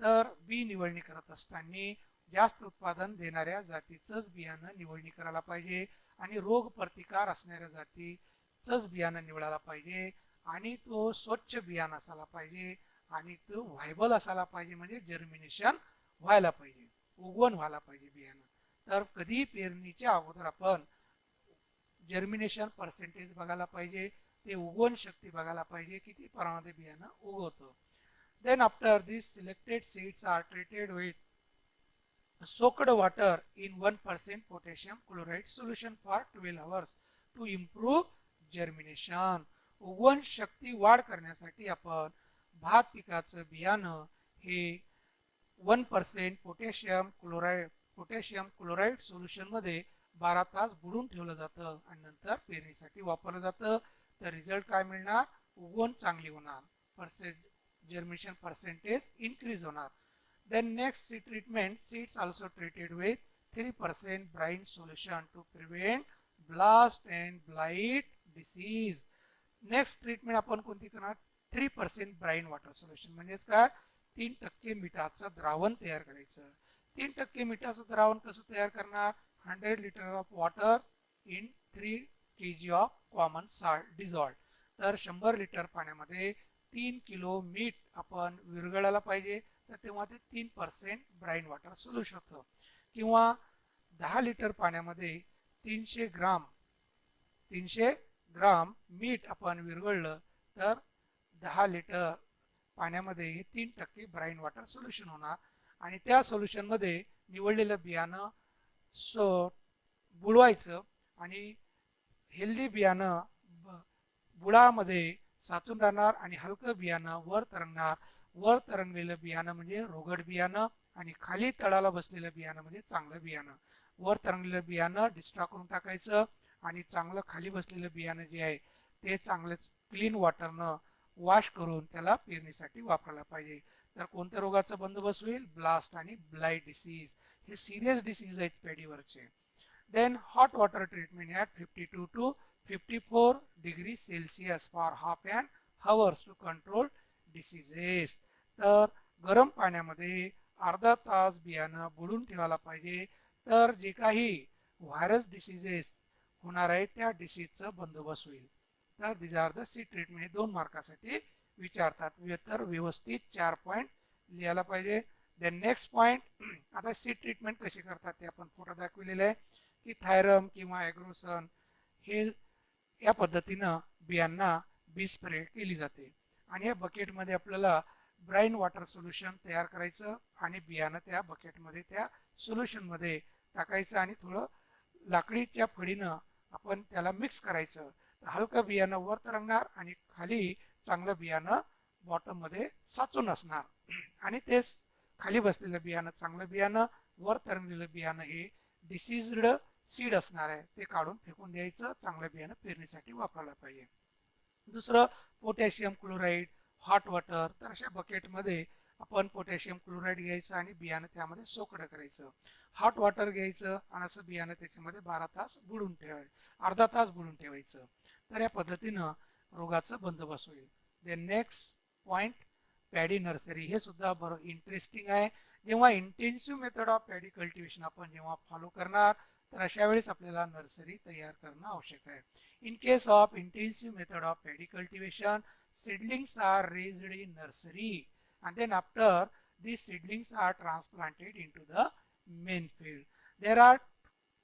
तर बी निवडणी करत असताना जास्त उत्पादन देणाऱ्या जातीचंच बियाणं निवडणी करायला पाहिजे, आणि रोग प्रतिकार असणाऱ्या जातीचंच बियाणं निवडायला पाहिजे, आणि तो स्वच्छ बियाणं असायला पाहिजे, आणि तो व्हायबल असायला पाहिजे, म्हणजे जर्मिनेशन व्हायला पाहिजे, उगवण व्हायला पाहिजे बियाणं. तर कधी पेरणीच्या अगोदर आपण जर्मिनेशन पर्सेंटेज बघायला पाहिजे, ते उगवण शक्ती बघायला पाहिजे, किती प्रमाणात बियाणं उगवतं. Then after these selected seeds are treated with soaked water in 1% potassium chloride solution for 12 hours to improve germination. उगवण शक्ती वाढ करण्यासाठी आपण भात पिकाचं बियाणं हे 1% पोटॅशियम क्लोराईड सोल्युशन मध्ये 12 तास बुडून ठेवलं जातं आणि नंतर पेरणीसाठी वापरलं जातं. तर रिझल्ट काय मिळणार, उगवण चांगली होणार, जर्मिनेशन पर्सेंटेज इन्क्रीज होणार. Then next seed treatment, seeds also treated with 3% brine solution to prevent blast and blight disease. Next treatment आपण कोणती करणार, 3% ब्राईन वॉटर सोल्युशन, म्हणजेच काय, 3% मिठाचं द्रावण तयार करायचं. 3% मिठाचं द्रावण कसं तयार करणार, 100 litre of water in 3 kg of common salt dissolved. तर 100 लिटर पाण्यामध्ये 3 किलो मीठ आपण विरघळायला पाहिजे, तर तेव्हा ते 3% ब्राईन वॉटर सोल्युशन होतं. किंवा 10 लिटर पाण्यामध्ये 300 ग्राम मीठ आपण विरघळलं तर 10 लिटर पाण्यामध्ये 3% ब्राईन वॉटर सोल्युशन होणार, आणि त्या सोल्युशन मध्ये निवडलेलं बियाणं बुडवायचं, आणि हेल्दी बियाणं बुडामध्ये साचून राहणार, आणि हलकं बियाणं वर तरंगणार. वर तरंगलेलं बियाणं म्हणजे रोगट बियाणं, आणि खाली तळाला बसलेलं बियाणं म्हणजे चांगलं बियाणं. वर तरंगलेलं बियाणं डिस्ट्रॉ करून टाकायचं, आणि चांगलं खाली बसलेलं बियाणं जे आहे ते चांगलं क्लीन वॉटरनं वॉश करून त्याला पेरणीसाठी वापरायला पाहिजे. तर कोणत्या रोगाचा बंदोबस्त होईल, ब्लास्ट आणि ब्लाइट डिसीज, हे सिरियस डिसीज आहेत पेडीवरचे. Then hot water treatment at 52 to 54 degree Celsius for half and hours to control diseases. तर गरम पाण्यामध्ये अर्धा तास बियाणं बुडून ठेवायला पाहिजे, तर जे काही व्हायरस डिसीजेस होणार आहे त्या डिसीजचा बंदोबस्त होईल. तर these are the seed treatment, हे 2 मार्कासाठी विचारतात. तर व्यवस्थित 4 पॉईंट लिहायला पाहिजे. देन नेक्स्ट पॉईंट, आता सीड ट्रीटमेंट कशी करतात ते आपण फोटो दाखवलेले आहे, की थायरम किंवा ॲग्रोसन हे या पद्धतीनं बियांना बी स्प्रे केली जाते, आणि या बकेटमध्ये आपल्याला ब्राईन वॉटर सोल्युशन तयार करायचं, आणि बियाणं त्या बकेटमध्ये त्या सोल्युशनमध्ये टाकायचं, आणि थोडं लाकडीच्या फळीनं आपण त्याला मिक्स करायचं. हलकं बियाणं वर तरंगणार, आणि खाली चांगलं बियाणं बॉटम मध्ये साचून असणार, आणि तेच खाली बसलेलं बियाणं चांगलं बियाणं, वर तरंगलेलं बियाणं हे डिसीज्ड सीड असणार आहे, ते काढून फेकून द्यायचं. चांगलं बियाणं पेरणीसाठी वापरायला पाहिजे. दुसरं, पोटॅशियम क्लोराईड हॉट वॉटर. तर अशा बकेटमध्ये आपण पोटॅशियम क्लोराईड घ्यायचं आणि बियाणं त्यामध्ये सोकडं करायचं. हॉट वॉटर घ्यायचं आणि असं बियाणं त्याच्यामध्ये 12 तास बुडून ठेवायचं, अर्धा तास बुडून ठेवायचं. तर या पद्धतीनं रोगाचा बंदोबस्त होईल. Then next point, paddy nursery, हे सुद्धा बरं इंटरेस्टिंग आहे. जेव्हा intensive method of paddy cultivation आपण जेव्हा फॉलो करणार, तर अशा वेळेस आपल्याला नर्सरी तयार करणं आवश्यक आहे. In case of intensive method of paddy cultivation, seedlings are raised in nursery and then after these seedlings are transplanted into the main field. There are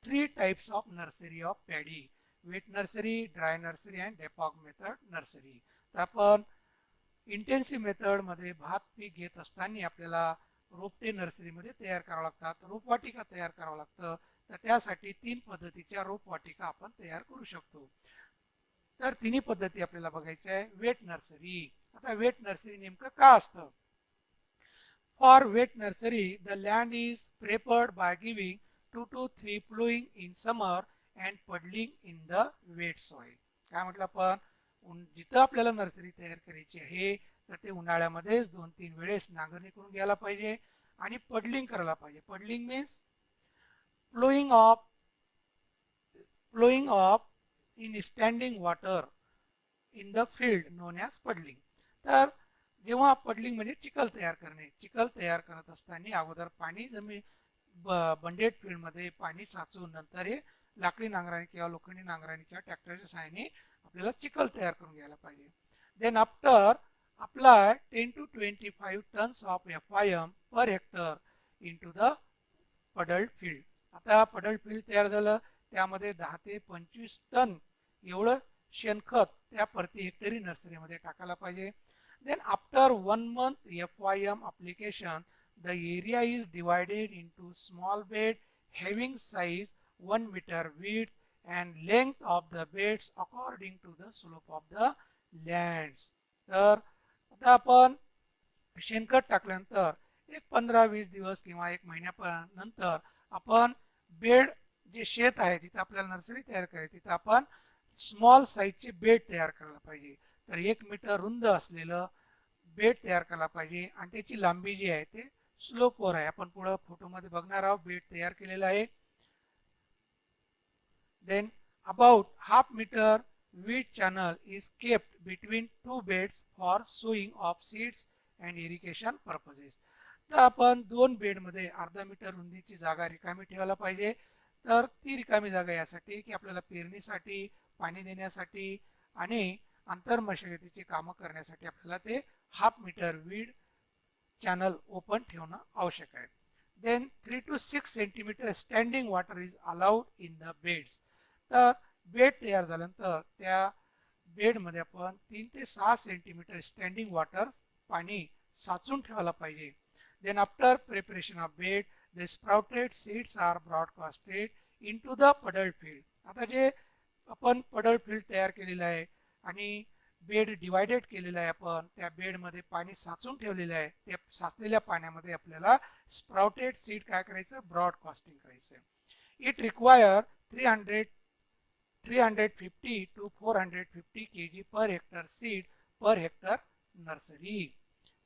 three types of nursery of paddy: wet nursery, dry nursery and depot method nursery. तर आपण intensive method मध्ये भात पीक घेत असताना आपल्याला रोपटे नर्सरीमध्ये तयार करावं लागतात, रोपवाटिका तयार करावं लागतं. तर त्यासाठी तीन पद्धतीच्या रोपवाटिका आपण तयार करू शकतो. तर तिन्ही पद्धती आपल्याला बघायच्या आहे. Wet nursery. आता वेट नर्सरी नेमकं का असतं? For wet nursery the land is prepared by giving 2 to 3 plowing in summer and puddling in the wet soil. काय म्हटलं आपण, जिथं आपल्याला नर्सरी तयार करायची आहे तर ते उन्हाळ्यामध्येच 2-3 वेळेस नांगरणी करून घ्यायला पाहिजे आणि पडलिंग करायला पाहिजे. Puddling means ploughing of in standing water in the field known as puddling. तर जेव्हा पडलिंग म्हणजे चिखल तयार करणे, चिखल तयार करत असताना अगोदर पाणी जमीन बंडेड फील्ड मध्ये पाणी साचून नंतर हे लाकडी नांगराने किंवा लोखंडी नांगराने किंवा ट्रॅक्टरच्या सहाय्याने आपल्याला चिखल तयार करून घ्यायला पाहिजे. Then after apply 10 to 25 tons of FIM per hectare into the puddled field. आता पडल्ड फील्ड तयार झालं, त्यामध्ये 10 ते 25 टन एवढं शेणखत त्या प्रति हेक्टरी नर्सरीमध्ये टाकायला पाहिजे. Then after 1 month FIM application, the area is divided into small bed having size 1 meter width and length of the beds according to the slope of the lands. तर आता आपण शेणखत टाकल्यानंतर एक 15-20 दिवस किंवा एक महिन्यानंतर आपण बेड जे शेत आहे जिथे आपल्याला नर्सरी तयार करायची तिथे आपण स्मॉल साईजचे बेड तयार करायला पाहिजे. तर 1 मीटर रुंद असलेलं बेड तयार करायला पाहिजे आणि त्याची लांबी जी आहे ते स्लोपवर आहे. आपण पुढे फोटोमध्ये बघणार आहोत बेड तयार केलेला आहे. Then about half metre weed channel is kept between 2 beds for sowing of seeds and irrigation purposes. तर आपण 2 बेडमध्ये अर्धा मीटर रुंदीची जागा रिकामी ठेवायला पाहिजे. तर ती रिकामी जागा यासाठी की आपल्याला पेरणीसाठी, पाणी देण्यासाठी आणि आंतर मशागतीची कामं करण्यासाठी आपल्याला ते half metre weed channel open ठेवणं आवश्यक आहे. Then 3 to 6 centimetre standing water is allowed in the beds. तर बेड तयार झाल्यानंतर त्या बेडमध्ये आपण 3 ते 6 सेंटीमीटर स्टँडिंग वॉटर पाणी साचून ठेवायला पाहिजे. Then after preparation of bed the sprouted seeds are broadcasted into the puddled field. आता जे आपण पडल्ड फील्ड तयार केलेलं आहे आणि बेड डिवायडेड केलेला आहे, आपण त्या बेडमध्ये पाणी साचून ठेवलेलं आहे. त्या साचलेल्या पाण्यामध्ये आपल्याला स्प्राउटेड सीड काय करायचं, ब्रॉडकास्टिंग करायचं. It require 350 to 450 kg per hectare seed per hectare nursery.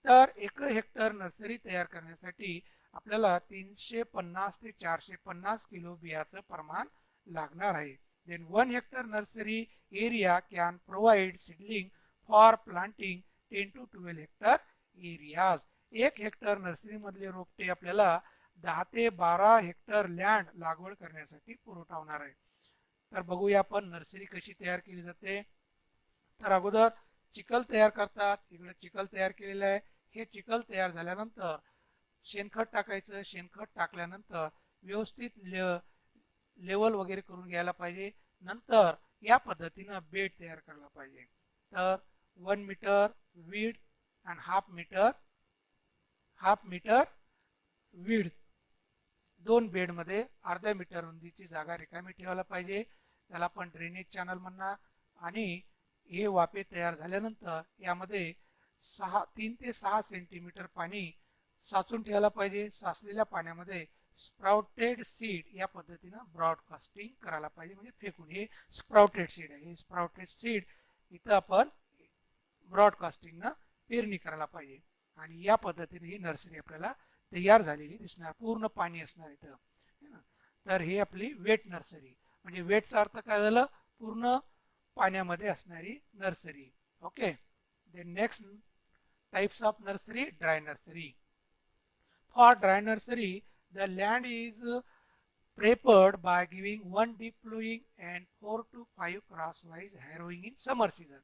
तर 1 हेक्टर नर्सरी तयार करण्यासाठी आपल्याला 350 ते 450 किलो बियाचं प्रमाण लागणार आहे. Then 1 hectare nursery area can provide seedling for planting 10 to 12 hectare areas. 1 hectare nursery मधले रोपटे आपल्याला 10 ते 12 हेक्टर लँड लागवड करण्यासाठी पुरवठा आहे. तर बघूया आपण नर्सरी कशी तयार केली जाते. तर अगोदर चिखल तयार करतात. इकडे चिखल तयार केलेलं आहे. हे चिखल तयार झाल्यानंतर शेणखत टाकायचं. शेणखत टाकल्यानंतर व्यवस्थित लेवल वगैरे करून घ्यायला पाहिजे. नंतर या पद्धतीनं बेड तयार करायला पाहिजे. तर 1 मीटर विड आणि हाफ मीटर विड 2 बेडमध्ये अर्धा मीटर रुंदीची जागा रिकामी ठेवायला पाहिजे. त्याला आपण ड्रेनेज चॅनल म्हणणार. आणि हे वाफे तयार झाल्यानंतर यामध्ये 3 ते 6 सेंटीमीटर पाणी साचून ठेवायला पाहिजे. साचलेल्या पाण्यामध्ये स्प्राउटेड सीड या पद्धतीनं ब्रॉडकास्टिंग करायला पाहिजे, म्हणजे फेकून. हे स्प्राउटेड सीड आहे. हे स्प्राउटेड सीड इथं आपण ब्रॉडकास्टिंगनं पेरणी करायला पाहिजे. आणि या पद्धतीने ही नर्सरी आपल्याला तयार झालेली दिसणार. पूर्ण पाणी असणार इथं. तर हे आपली वेट नर्सरी. म्हणजे वेटचा अर्थ काय झालं, पूर्ण पाण्यामध्ये असणारी nursery. Okay. Then next types of nursery, dry nursery. For dry nursery the land is prepared by giving 1 deep plowing and 4 to 5 crosswise harrowing in summer season.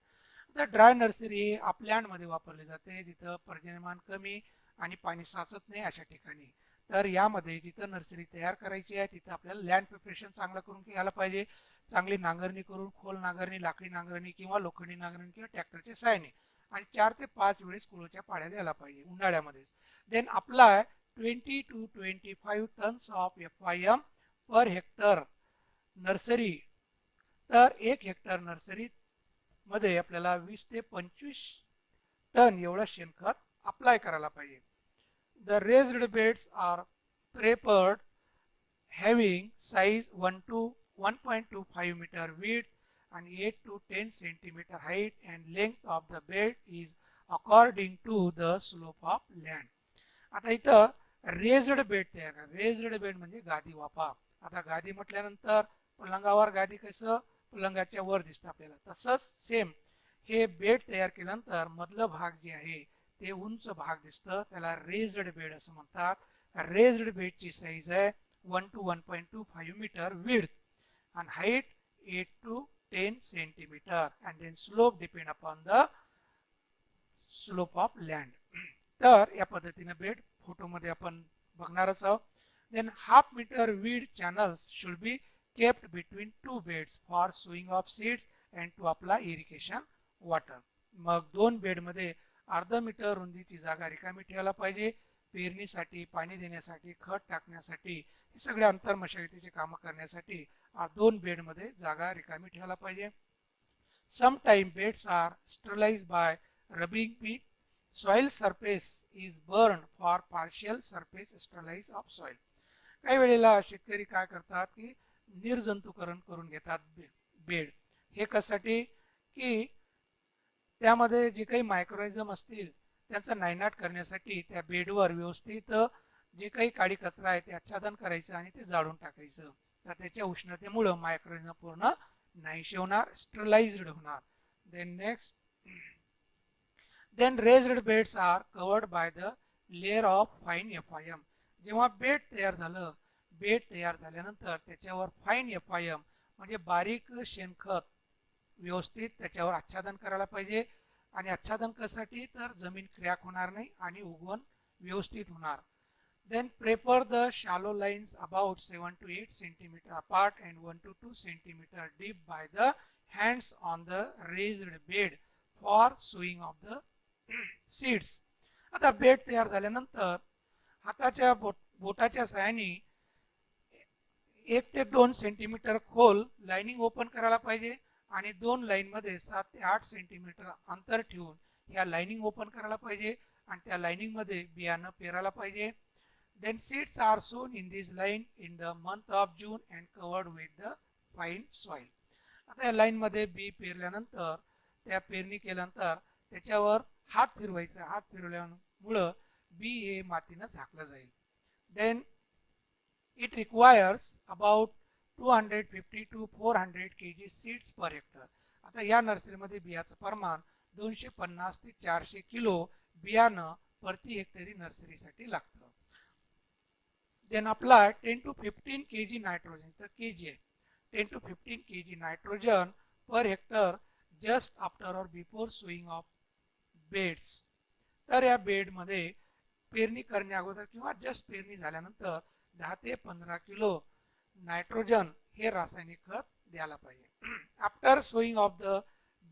तर ड्राय नर्सरी अपलँड मध्ये वापरली जाते जिथं पर्जन्यमान कमी आणि पाणी साचत नाही अशा ठिकाणी. तर यामध्ये जिथं नर्सरी तयार करायची आहे तिथं आपल्याला लँड प्रिपरेशन चांगलं करून घ्यायला पाहिजे. चांगली नांगरणी करून खोल नांगरणी, लाकडी नांगरणी किंवा लोखंडी नांगरणी किंवा ट्रॅक्टरच्या सहाय्याने आणि 4 ते 5 वेळेस कुळोच्या पाड्या द्यायला पाहिजे उन्हाळ्यामध्येच. Then apply 20 to 25 tons of FIM per hectare nursery. तर 1 हेक्टर नर्सरी मध्ये आपल्याला 20 ते 25 टन एवढं शेणखत अप्लाय करायला पाहिजे. The raised beds are prepared having size 1 to 1.25 meter width and 8 to 10 centimeter height and length of the bed is according to the slope of land. आता इथं रेज्ड बेड तयार करा. रेज्ड बेड म्हणजे गादी वापा. आता गादी म्हटल्यानंतर पलंगावर गादी कसं पलंगाच्या वर दिसतं आपल्याला, तसंच सेम हे बेड तयार केल्यानंतर मधलं भाग जे आहे ते उंच भाग दिसतं, त्याला रेज्ड बेड असं म्हणतात. रेज्ड बेडची साईज आहे 1 to 1.25 metre width and height 8 to 10 centimeter and then slope depend upon the slope of land. तर या पद्धतीने बेड फोटोमध्ये आपण बघणारच आहोत. then half meter weed channels should be kept between two beds for sowing of seeds and to apply irrigation water. मग दोन bed मध्ये अर्धा मीटर रुंदीची जागा रिकामी ठेवायला पाहिजे. पेरणीसाठी, पाणी देण्यासाठी, खत टाकण्यासाठी, हे सगळे अंतर मशागतीचे कामं करण्यासाठी दोन बेड मध्ये जागा रिकामी ठेवायला पाहिजे. Sometimes beds are sterilized by rubbing with soil surface is burned for partial surface sterilization of soil. काही वेळेला शेतकरी काय करतात की निर्जंतुकरण करून घेतात बेड. हे कशासाठी की त्यामध्ये जे काही मायक्रोइझम असतील त्यांचा नायनाट करण्यासाठी त्या बेडवर व्यवस्थित जे काही काडी कचरा आहे ते आच्छादन करायचं आणि ते जाळून टाकायचं. तर त्याच्या उष्णतेमुळे मायक्रोइझम पूर्ण नाहीसे होणार, स्टरलाइज्ड होणार. Then raised beds are covered by the layer of fine FIM. जेव्हा बेड तयार झालं, बेड तयार झाल्यानंतर त्याच्यावर फाईन FIM म्हणजे बारीक शेणखत व्यवस्थित त्याच्यावर आच्छादन करायला पाहिजे. आणि आच्छादन कशासाठी तर जमीन क्रॅक होणार नाही आणि उगवण व्यवस्थित होणार. Then prepare the shallow lines about 7 to 8 centimeter apart and 1 to 2 centimeter deep by the hands on the raised bed for sowing of the seeds. आता बेड तयार झाल्यानंतर हाताच्या बोटाच्या साहाय्याने 1 ते 2 सेंटीमीटर खोल लाइनिंग ओपन करायला पाहिजे आणि दोन लाईन मध्ये 7 ते 8 सेंटीमीटर अंतर ठेवून ह्या लाइनिंग ओपन करायला पाहिजे आणि त्या लाइनिंग मध्ये बियाणं पेरायला पाहिजे. Then seeds are sown in this line in the month of June and covered with the fine soil. आता या लाईन मध्ये बी पेरल्यानंतर त्या पेरणी केल्यानंतर त्याच्यावर हात फिरवायचा. हात फिरवल्यामुळं बी हे मातीनं झाकलं जाईल. Then it requires about 250 to 400 kg seeds per hectare. आता या नर्सरीमध्ये बियाचं प्रमाण 250 ते 400 किलो बियाणं प्रति हेक्टरी नर्सरीसाठी लागतं. Then apply 10 to 15 kg nitrogen. तर kg आहे 10 to 15 kg nitrogen per hectare just after or before sowing of beds. तर या बेड मध्ये पेरणी करण्या अगोदर किंवा जस्ट पेरणी झाल्यानंतर 10 ते 15 किलो नायट्रोजन हे रासायनिक खत द्यायला पाहिजे. After sowing of the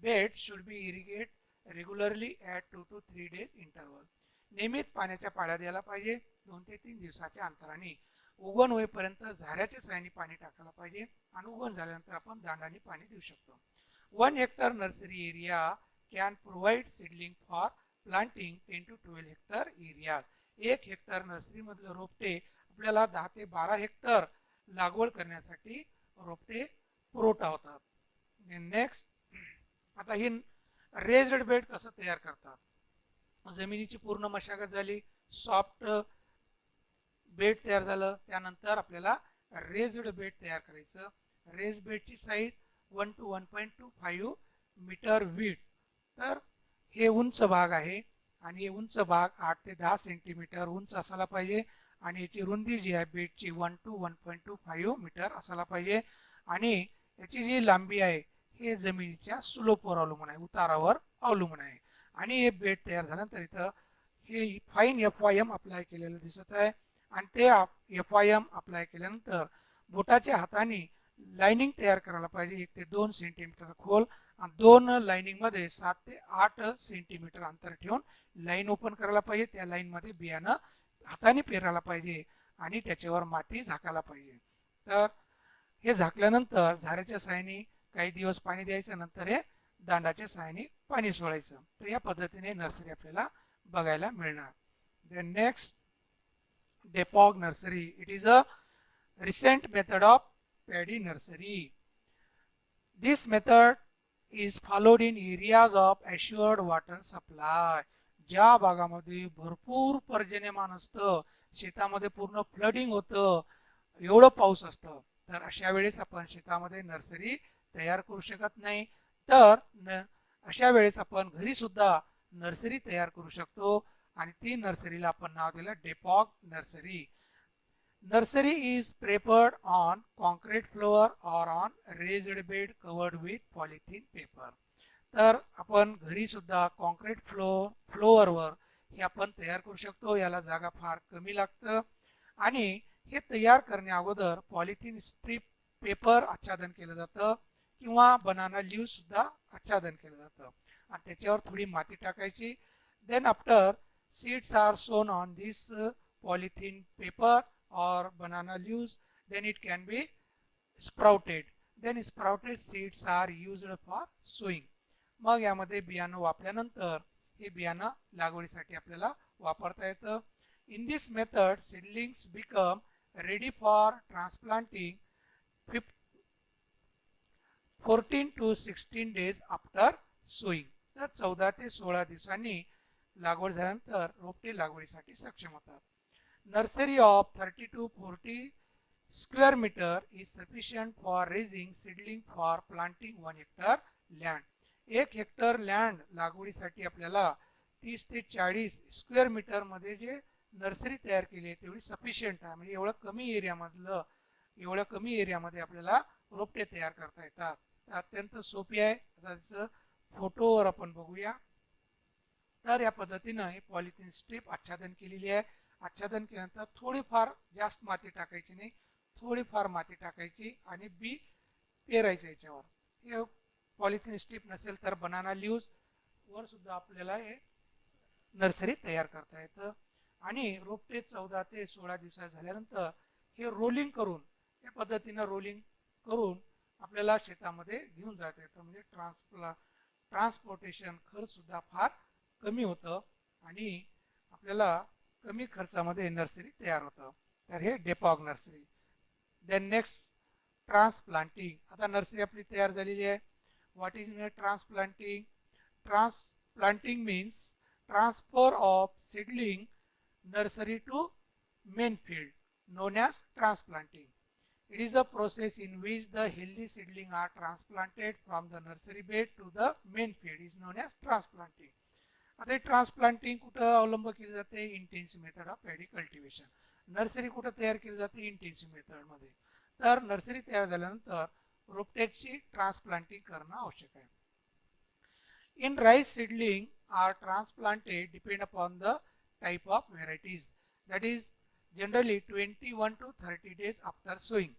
bed should be irrigate regularly at 2 to 3 days interval. नियमित पाण्याच्या पाळ्या द्यायला पाहिजे. 2 ते 3 दिवसाच्या अंतराने. उगवण होईपर्यंत झाऱ्याच्या साहाय्याने पाणी टाकायला पाहिजे आणि उगवण झाल्यानंतर आपण दांडाने पाणी देऊ शकतो. 1 hectare nursery area can provide seedling for planting 10 to 12 hectare areas. 1 hectare nursery मधलं रोपटे आपल्याला 10 ते 12 हेक्टर लागवड करण्यासाठी रोपटे पुरवठा होतात. नेक्स्ट, आता ही रेज्ड बेड कसं तयार करतात. जमिनीची पूर्ण मशागत झाली, सॉफ्ट बेड तयार झालं, त्यानंतर आपल्याला रेज्ड बेड तयार करायचं. रेज्ड बेडची साईज 1 to 1.25 मीटर विड्थ. तर हे उंच भाग आहे आणि हे उंच भाग 8 ते 10 सेंटीमीटर उंच असायला पाहिजे आणि याची रुंदी जी आहे बेडची 1 to 1.25 मीटर असायला पाहिजे आणि याची जी लांबी आहे हे जमिनीच्या स्लोपवर अवलंबून आहे, उतारावर अवलंबून आहे. आणि हे बेड तयार झाल्यानंतर इथं हे फाईन FYM अप्लाय केलेलं दिसत आहे आणि ते FYM अप्लाय केल्यानंतर बोटाच्या हाताने लाइनिंग तयार करायला पाहिजे 1 ते 2 सेंटीमीटर खोल आणि दोन लाइनिंग मध्ये 7 ते 8 सेंटीमीटर अंतर ठेवून लाईन ओपन करायला पाहिजे. त्या लाईन मध्ये बियाणं हाताने पेरायला पाहिजे आणि त्याच्यावर माती झाकायला पाहिजे. तर हे झाकल्यानंतर झाऱ्याच्या साहाय्याने काही दिवस पाणी द्यायचं, नंतर हे दांडाच्या साहाय्याने पाणी सोडायचं. तर या पद्धतीने नर्सरी आपल्याला बघायला मिळणार. Then next, Depog nursery. It is a recent method of paddy nursery. This method is followed in areas of assured water supply. ज्या भागामध्ये भरपूर पर्जन्यमान असतं, शेतामध्ये पूर्ण फ्लडिंग होतं, एवढं पाऊस असतं, तर अशा वेळेस आपण शेतामध्ये नर्सरी तयार करू शकत नाही. तर अशा वेळेस आपण घरी सुद्धा नर्सरी तयार करू शकतो आणि ती नर्सरीला आपण नाव दिलं डेपॉग nursery. Nursery is prepared on concrete floor or on raised bed covered with polythene paper. तर आपण घरी सुद्धा कॉन्क्रीट फ्लोअरवर हे आपण तयार करू शकतो. याला जागा फार कमी लागतं आणि हे तयार करण्या अगोदर पॉलिथिन स्ट्रीप पेपर आच्छादन केलं जातं किंवा बनाना लीव्ह सुद्धा आच्छादन केलं जातं आणि त्याच्यावर थोडी माती टाकायची. देन आफ्टर सीड्स आर सोन on this polythene paper or banana leaves, then it can be sprouted. Then sprouted seeds are used for sowing. मग यामध्ये बियाणं वापरल्यानंतर हे बियाणं लागवडीसाठी आपल्याला वापरता येतं. In this method seedlings become ready for transplanting 14 to 16 days after sowing. तर 14 ते 16 दिवसांनी लागवड झाल्यानंतर रोपटे लागवडीसाठी सक्षम होतात. Nursery of 30 to 40 square meter is sufficient for raising seedling for planting 1 hectare land. 1 hectare land लागवडीसाठी आपल्याला 30 ते 40 स्क्वेअर मीटर मध्ये जे नर्सरी तयार केली आहे तेवढी सफिशियंट आहे. म्हणजे एवढ्या कमी एरियामध्ये आपल्याला रोपटे तयार करता येतात. अत्यंत सोपी आहे. त्याचं फोटोवर आपण बघूया. तर या पद्धतीनं हे पॉलिथिन स्ट्रीप आच्छादन केलेली आहे. आच्छादन केल्यानंतर थोडीफार जास्त माती टाकायची नाही, थोडीफार माती टाकायची आणि बी पेरायचं याच्यावर. हे पॉलिथिन स्ट्रीप नसेल तर बनाना लीव्स वर सुद्धा आपल्याला हे नर्सरी तयार करता येतं. आणि रोपटे 14 ते 16 दिवसात झाल्यानंतर हे रोलिंग करून या पद्धतीनं रोलिंग करून आपल्याला शेतामध्ये घेऊन जाता येतं. म्हणजे ट्रान्सपोर्टेशन खर्च सुद्धा फार कमी होतं आणि आपल्याला कमी खर्चामध्ये नर्सरी तयार होतं. तर हे dapog nursery. Then next transplanting. आता नर्सरी आपली तयार झालेली आहे. What is transplanting? Transplanting means transfer of seedling nursery to main field, known as transplanting. It is a process in which the healthy seedling are transplanted from the nursery bed to the main field, is known as transplanting. आता transplanting कुठं अवलंब केली जाते? Intensive method of paddy cultivation. Nursery कुठं तयार केली जाते? Intensive method मध्ये. तर नर्सरी तयार झाल्यानंतर रोपट्याची ट्रान्सप्लांटिंग करणं आवश्यक आहे. In rice seedling are transplanted depend upon the type of varieties, that is generally 21 to 30 days after sowing.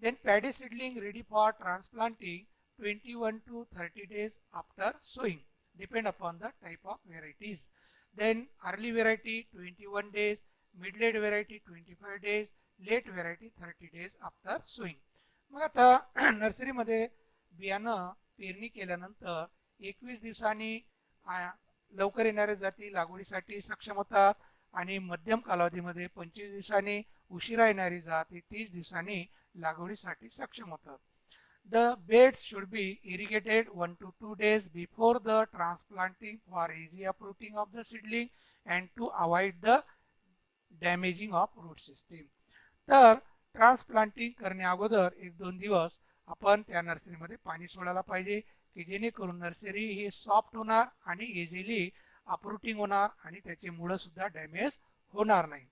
Then paddy seedling ready for transplanting 21 to 30 days after sowing, depend upon the type of varieties. Then early variety 21 days, mid-late variety 25 days, late variety 30 days after sowing. मग आता nursery मध्ये बियाणं पेरणी केल्यानंतर 21 दिवसांनी लवकर येणाऱ्या जाती लागवडीसाठी सक्षम होतात आणि मध्यम कालावधीमध्ये 25 दिवसांनी, उशिरा येणारी जात 30 दिवसांनी लागवडीसाठी सक्षम होतात. The beds should be irrigated 1 to 2 days before the transplanting for easy uprooting of the seedling and to avoid the damaging of root system. तर ट्रान्सप्लांटिंग करण्या अगोदर 1-2 दिवस आपण त्या नर्सरीमध्ये पाणी सोडायला पाहिजे की जेणेकरून नर्सरी ही सॉफ्ट होणार आणि इझिली अपरूटिंग होणार आणि त्याचे मुळं सुद्धा डॅमेज होणार नाही.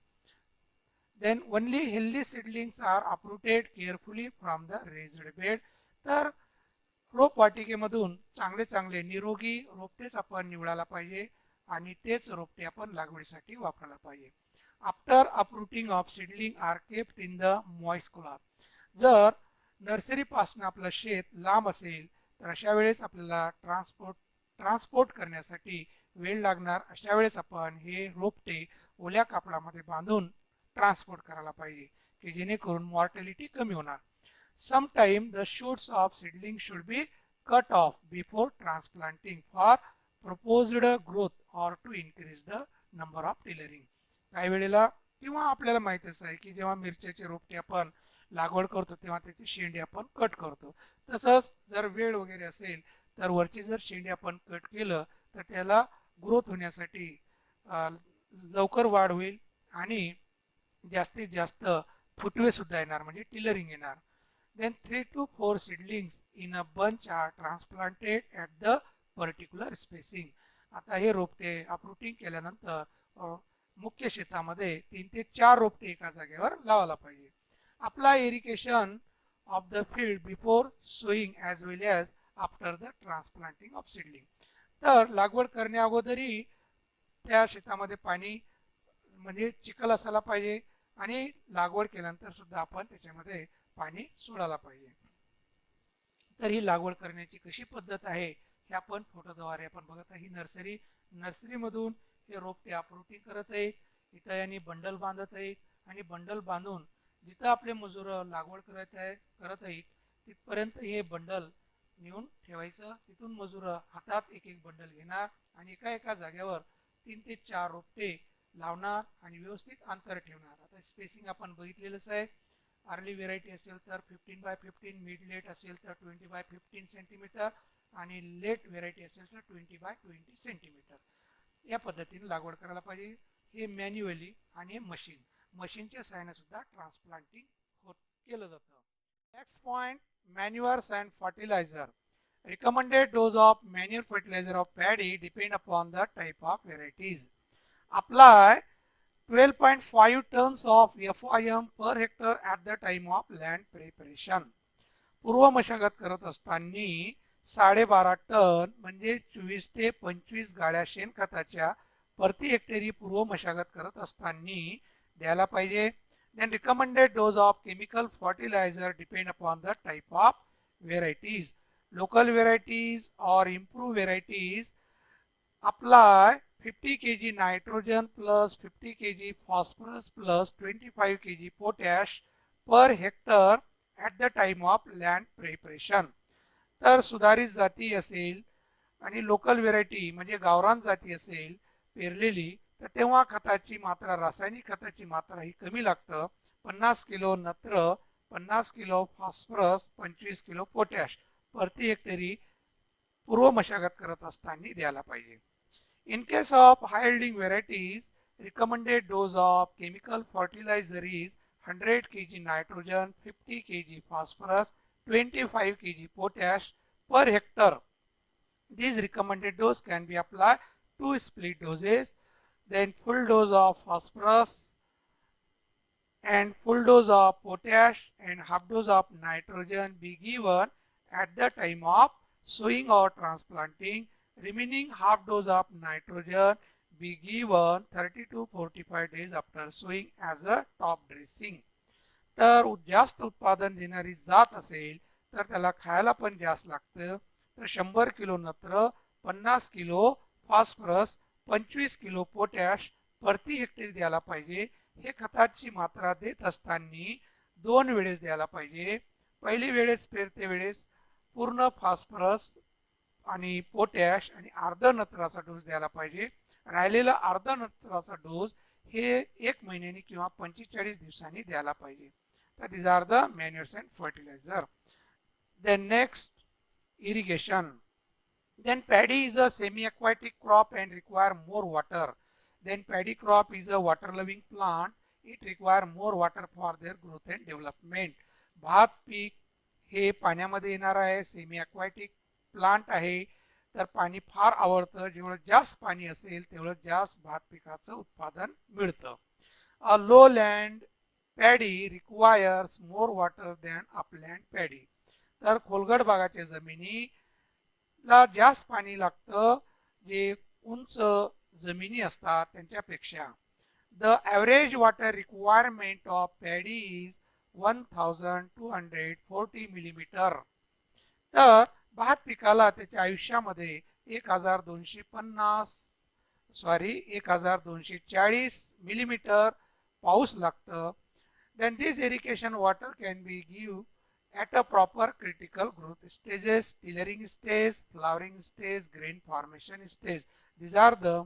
Then only healthy seedlings are uprooted carefully from the raised bed. तर रोप वाटिकेमधून चांगले चांगले निरोगी रोपटेच आपण निवडायला पाहिजे आणि तेच रोपटे आपण लागवडीसाठी वापरायला पाहिजे. After uprooting of seedling are kept in the moist cloth. जर नर्सरी पासून आपलं शेत लांब असेल तर अशा वेळेस आपल्याला ट्रान्सपोर्ट करण्यासाठी वेळ लागणार. अशा वेळेस आपण हे रोपटे ओल्या कापडामध्ये बांधून ट्रान्सपोर्ट करायला पाहिजे की जेणेकरून मॉर्टॅलिटी कमी होणार. Sometimes the shoots of seedling should be cut off before transplanting for proposed growth or to increase the number of tillering. काही वेळेला किंवा आपल्याला माहितच आहे की जेव्हा मिरच्याचे रोपटे आपण लागवड करतो तेव्हा त्याची शेंडी आपण कट करतो. तसंच जर वेळ वगैरे असेल तर वरची जर शेंडी आपण कट केलं तर त्याला ग्रोथ होण्यासाठी लवकर वाढ होईल आणि जास्तीत जास्त फुटवे सुद्धा येणार म्हणजे टिलरिंग येणार. Then 3 to 4 seedlings in a bunch are transplanted at the particular spacing. आता हे रोपटे अपरूटिंग केल्यानंतर मुख्य शेतामध्ये 3 ते 4 रोपटे एका जागेवर लावायला पाहिजे. Apply irrigation of the field before sowing as well as after the transplanting of seedling. तर लागवड करण्या अगोदरही त्या शेतामध्ये पाणी म्हणजे चिखल असायला पाहिजे आणि लागवड केल्यानंतर सुद्धा आपण त्याच्यामध्ये पाणी सोडायला पाहिजे. तर ही लागवड करण्याची कशी पद्धत आहे हे आपण फोटोद्वारे आपण बघत आहे. ही नर्सरीमधून हे रोपटे अपरूटिंग करत आहेत. इथं यांनी बंडल बांधत आहेत आणि बंडल बांधून जिथं आपले मजूर लागवड करत आहेत तिथपर्यंत हे बंडल नेऊन ठेवायचं. तिथून मजूर हातात एक एक बंडल घेणार आणि एका एका जागेवर 3 ते 4 रोपटे लावणार आणि व्यवस्थित अंतर ठेवणार. आता स्पेसिंग आपण बघितलेलंच आहे. अर्ली व्हेरायटी असेल तर 15 बाय 15, मिड लेट असेल तर 20 बाय 15 सेंटीमीटर आणि लेट व्हेरायटी असेल तर 20 बाय 20 सेंटीमीटर. या पद्धतीने लागवड करायला पाहिजे. हे मॅन्युअली आणि मशीनच्या सहाय्याने सुद्धा ट्रान्सप्लांटिंग केलं जातं. Next point, manures and fertiliser. Recommended dose of manure fertiliser of paddy depend upon the type of varieties. Apply 12.5 tons of FIM per hectare at the time of land preparation. पूर्व मशागत करत असताना 12.5 ton म्हणजे 24 ते 25 गाड्या शेणखताच्या प्रति हेक्टरी पूर्व मशागत करत असताना द्यायला पाहिजे. Then recommended dose of chemical fertilizer depend upon the type of varieties. Local varieties or improved varieties apply 50 kg nitrogen plus 50 kg phosphorus plus 25 kg potash per hectare at the time of land preparation. तर सुधारित जाती असेल आणि local variety म्हणजे गावरान जाती असेल पेरलेली तर तेव्हा खताची मात्रा रासायनिक खताची मात्रा ही कमी लागतं. 50 किलो नत्र, 50 किलो फॉस्फरस, 25 किलो पोटॅश प्रति हेक्टरी पूर्व मशागत करत असताना द्यायला पाहिजे. In case of high yielding varieties, recommended dose of chemical fertilizer is 100 kg nitrogen, 50 kg phosphorus, 25 kg potash per hectare. These recommended dose can be applied 2 split doses. Then full dose of phosphorus and full dose of potash and half dose of nitrogen be given at the time of sowing or transplanting. Remaining half dose of nitrogen be given 30 to 45 days after sowing as a top dressing. तर जास्त उत्पादन देणारी जात असेल तर त्याला खायला पण जास्त लागतं. तर 100 किलो नत्र, 50 किलो फॉस्फरस, 25 किलो पोटॅश प्रति हेक्टर द्यायला पाहिजे. हे खताची मात्रा देत असताना 2 वेळेस द्यायला पाहिजे. पहिली वेळेस पेरते वेळेस पूर्ण फॉस्फरस आणि पोटॅश आणि अर्ध नत्राचा डोस द्यायला पाहिजे. राहिलेला अर्ध नत्राचा डोस हे 1 महिन्यानी किंवा 45 दिवसांनी द्यायला पाहिजे. तर these are the manures and fertilizer. Then next, irrigation. Then paddy is a semi-aquatic crop and require more water. Then paddy crop is a water-loving plant. It require more water for their growth and development. भात पीक हे पाण्यामध्ये येणार आहे, semi aquatic plant आहे. तर पाणी फार आवडतं. जेवढं जास्त पाणी असेल तेवढं जास्त भात पिकाचं उत्पादन मिळतं. Low land paddy requires more water than upland paddy. तर खोलगट भागाच्या जमिनीला जास्त पाणी लागतं जे उंच जमिनी असतात त्यांच्यापेक्षा. The average water requirement of paddy is 1240 millimetre. तर भात पिकाला त्याच्या आयुष्यामध्ये 1240 मिलीमीटर पाऊस लागतं. then this irrigation water can be given at a proper critical growth stages: tillering stage, flowering stage, grain formation stage. These are the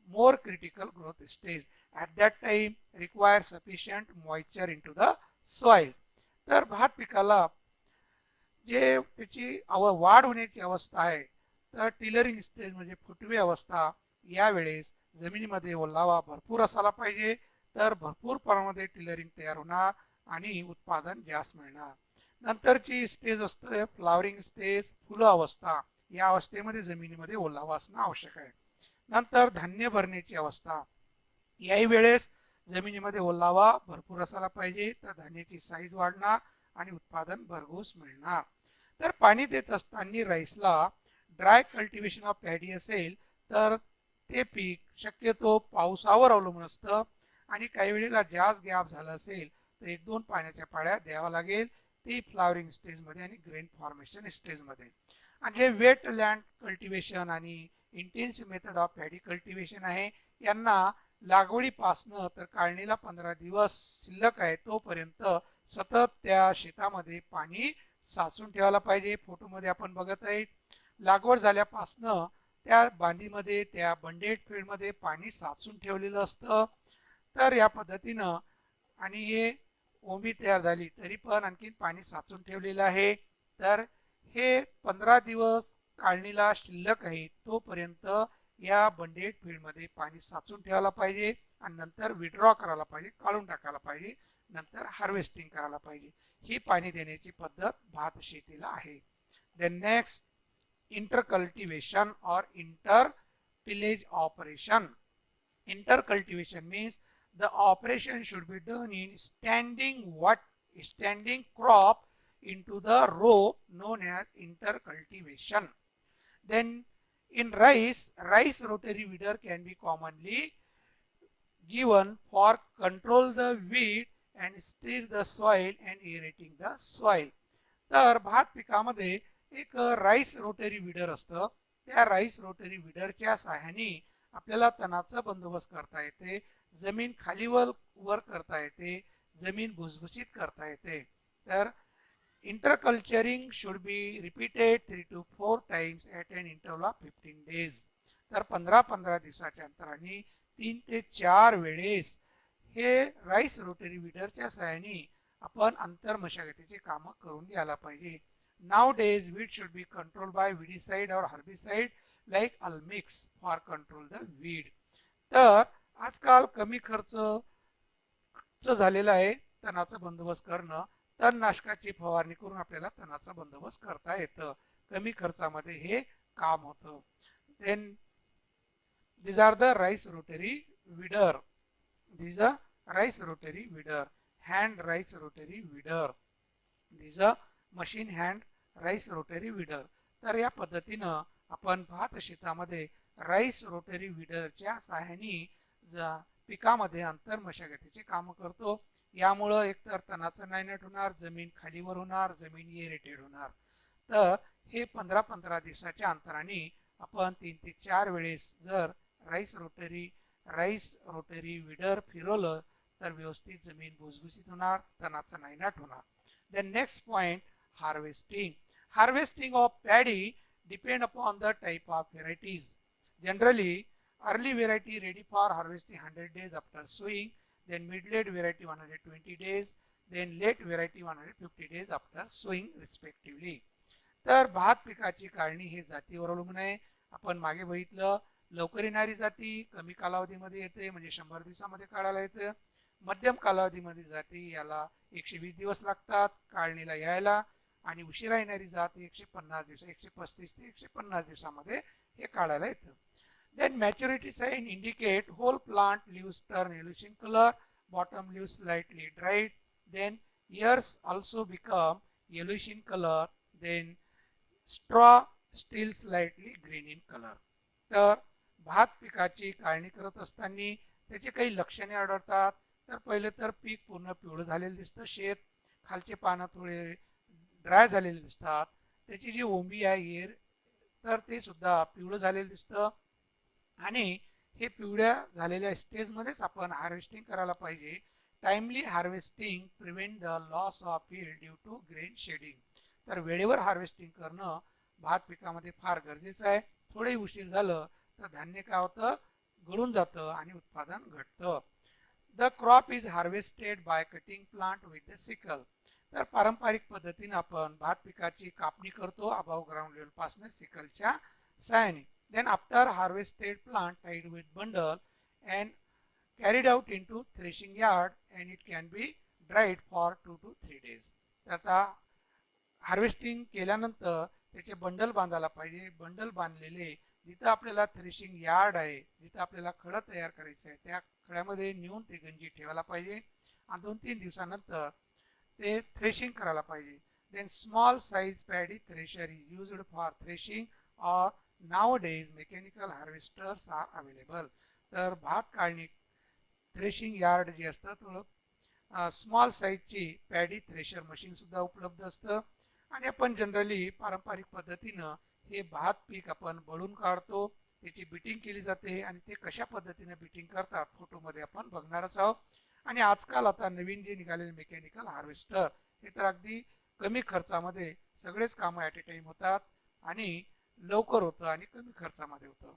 more critical growth stage. At that time require sufficient moisture into the soil. तर भात पिकाला जे त्याची वाढ होण्याची अवस्था आहे तर टिलरिंग स्टेज म्हणजे फुटवी अवस्था, यावेळेस जमिनीमध्ये ओलावा भरपूर असायला पाहिजे, तर भरपूर प्रमाणामध्ये टिलरिंग तयार होणार आणि उत्पादन जास्त मिळणार. नंतरची स्टेज असते फ्लावरिंग स्टेज, फुलं अवस्था. या अवस्थेमध्ये जमिनीमध्ये ओलावा असणं आवश्यक आहे. नंतर धान्य भरण्याची अवस्था, याही वेळेस जमिनीमध्ये ओलावा भरपूर असायला पाहिजे, तर धान्याची साईज वाढणार आणि उत्पादन भरघोस मिळणार. तर पाणी देत असताना राईसला ड्राय कल्टिवेशन ऑफ पॅडी असेल तर ते पीक शक्यतो पावसावर अवलंबून असतं आणि काही वेळेला जास्त गॅप झाला असेल तर 1-2 पाण्याच्या पाळ्या द्यावा लागेल, ती फ्लावरिंग स्टेजमध्ये आणि ग्रेन फॉर्मेशन स्टेजमध्ये. आणि जे वेट लँड कल्टिवेशन आणि intensive method of paddy cultivation आहे, यांना लागवडीपासनं तर काढणीला 15 दिवस शिल्लक आहे तोपर्यंत सतत त्या शेतामध्ये पाणी साचून ठेवायला पाहिजे. फोटोमध्ये आपण बघत आहे लागवड झाल्यापासनं त्या बांधीमध्ये, त्या बंडेड फील्डमध्ये पाणी साचून ठेवलेलं असतं. तर या पद्धतीनं आणि हे ओंबी तयार झाली तरी पण आणखी पाणी साचून ठेवलेलं आहे. तर हे 15 दिवस काढणीला शिल्लक आहे तोपर्यंत या बंडेड फील्डमध्ये पाणी साचून ठेवायला पाहिजे आणि नंतर विड्रॉ करायला पाहिजे, काढून टाकायला पाहिजे, नंतर हार्वेस्टिंग करायला पाहिजे. ही पाणी देण्याची पद्धत भात शेतीला आहे. Then next, intercultivation or intertillage operation. Intercultivation means the operation should be done in standing crop into the row known as intercultivation. Then in rice rotary weeder can be commonly given for control the weed and stir the soil and aerating the soil. तर भात पिकामध्ये एक rice rotary weeder असतं. त्या rice rotary विडरच्या सहाय्याने आपल्याला तणाचा बंदोबस्त करता येते, जमीन खालीवर वर करता येते, जमीन भुसभुशीत करता येते. तर इंटरकल्चरिंग should be repeated 3 to 4 times at an interval of 15 days. तर 15-15 दिवसाच्या अंतराने 3 ते 4 वेळेस हे राईस रोटरी विडरच्या सहाय्याने आपण अंतर मशागतीचे काम करून घ्यायला पाहिजे. Nowadays weed should be controlled by weedicide or herbicide like Almix for control the weed. तर आजकाल कमी खर्च झालेला आहे तणाचा बंदोबस्त करणं. तणनाशकाची फवारणी करून आपल्याला तणाचा बंदोबस्त करता येतं, कमी खर्चामध्ये हे काम होतं. Then these are the rice rotary weeder. This is a rice rotary weeder, hand rice rotary weeder. This is a machine hand rice rotary weeder. तर या पद्धतीनं आपण भात शेतामध्ये राईस रोटरी विडरच्या सहाय्याने पिकामध्ये अंतर मशागतीचे काम करतो. यामुळं एकतर तणाचं नायनाट होणार, जमीन खालीवर होणार, जमीन एरेटेड होणार. तर हे 15-15 दिवसाच्या अंतराने आपण 3 ते 4 वेळेस जर राईस रोटरी विडर फिरवलं तर व्यवस्थित जमीन भुसभुशीत होणार, तणाचं नायनाट होणार. Then next point, harvesting. Harvesting of paddy depend upon the type of varieties. Generally, early variety ready for harvesting 100 days after sowing, then mid-late variety 120 days, then late variety 150 days after sowing respectively. तर भात पिकाची काढणी हे जातीवर अवलंबून आहे. आपण मागे बघितलं लवकर येणारी जाती कमी कालावधीमध्ये येते म्हणजे 100 दिवसामध्ये काढायला येतं. मध्यम कालावधीमध्ये जाती याला 120 दिवस लागतात काढणीला यायला आणि उशिरा येणारी जात 150 दिवस 135 ते 150 दिवसामध्ये हे काढायला येतं. Then maturity sign indicate whole plant leaves turn yellowish in colour, bottom leaves slightly dried, then ears also become yellowish in color, then straw still slightly green in color. तर भात पिकाची काढणी करत असताना त्याची काही लक्षणे आढळतात. तर पहिले तर पीक पूर्ण पिवळं झालेलं दिसतं, शेत खालचे पानं थोडे ड्राय झालेले दिसतात, त्याची जी ओंबी आहे एअर तर ते सुद्धा पिवळं झालेलं दिसतं. आणि हे पिवळ्या झालेल्या स्टेजमध्येच आपण हार्वेस्टिंग करायला पाहिजे. Timely harvesting prevent the loss of yield due to grain shedding. तर वेळेवर हार्वेस्टिंग करणं भात पिकामध्ये फार गरजेचं आहे. थोडे उशीर झालं तर धान्य काय होतं, गळून जातं आणि उत्पादन घटतं. The crop is harvested by cutting plant with the sickle. तर पारंपरिक पद्धतीने आपण भात पिकाची कापणी करतो अबाव ग्राउंड लेवल पासून सिकलच्या सहाय्याने. Then after harvested plant tied with bundle and carried out into threshing yard and it can be dried for 2 to 3 days. आता हार्वेस्टिंग केल्यानंतर त्याचे बंडल बांधायला पाहिजे. बंडल बांधलेले जिथं आपल्याला थ्रेशिंग यार्ड आहे, जिथं आपल्याला खडं तयार करायचं आहे, त्या खड्यामध्ये नेऊन ते गंजी ठेवायला पाहिजे आणि 2-3 दिवसानंतर ते थ्रेशिंग करायला पाहिजे. Then small size paddy thresher is used for threshing और nowadays mechanical harvesters are available. तर भात काढणी थ्रेशिंग यार्ड जे असतं थोडं स्मॉल साईजची पॅडी थ्रेशर मशीन सुद्धा उपलब्ध असतं. आणि आपण जनरली पारंपरिक पद्धतीनं हे भात पीक आपण बळून काढतो, त्याची बिटिंग केली जाते आणि ते कशा पद्धतीने बिटिंग करतात फोटोमध्ये आपण बघणारच आहोत. आणि आजकाल आता नवीन जे निघालेले मेकॅनिकल हार्वेस्टर हे तर अगदी कमी खर्चामध्ये सगळेच कामं ॲट ए टाइम होतात आणि लवकर होतं आणि कमी खर्चामध्ये होतं.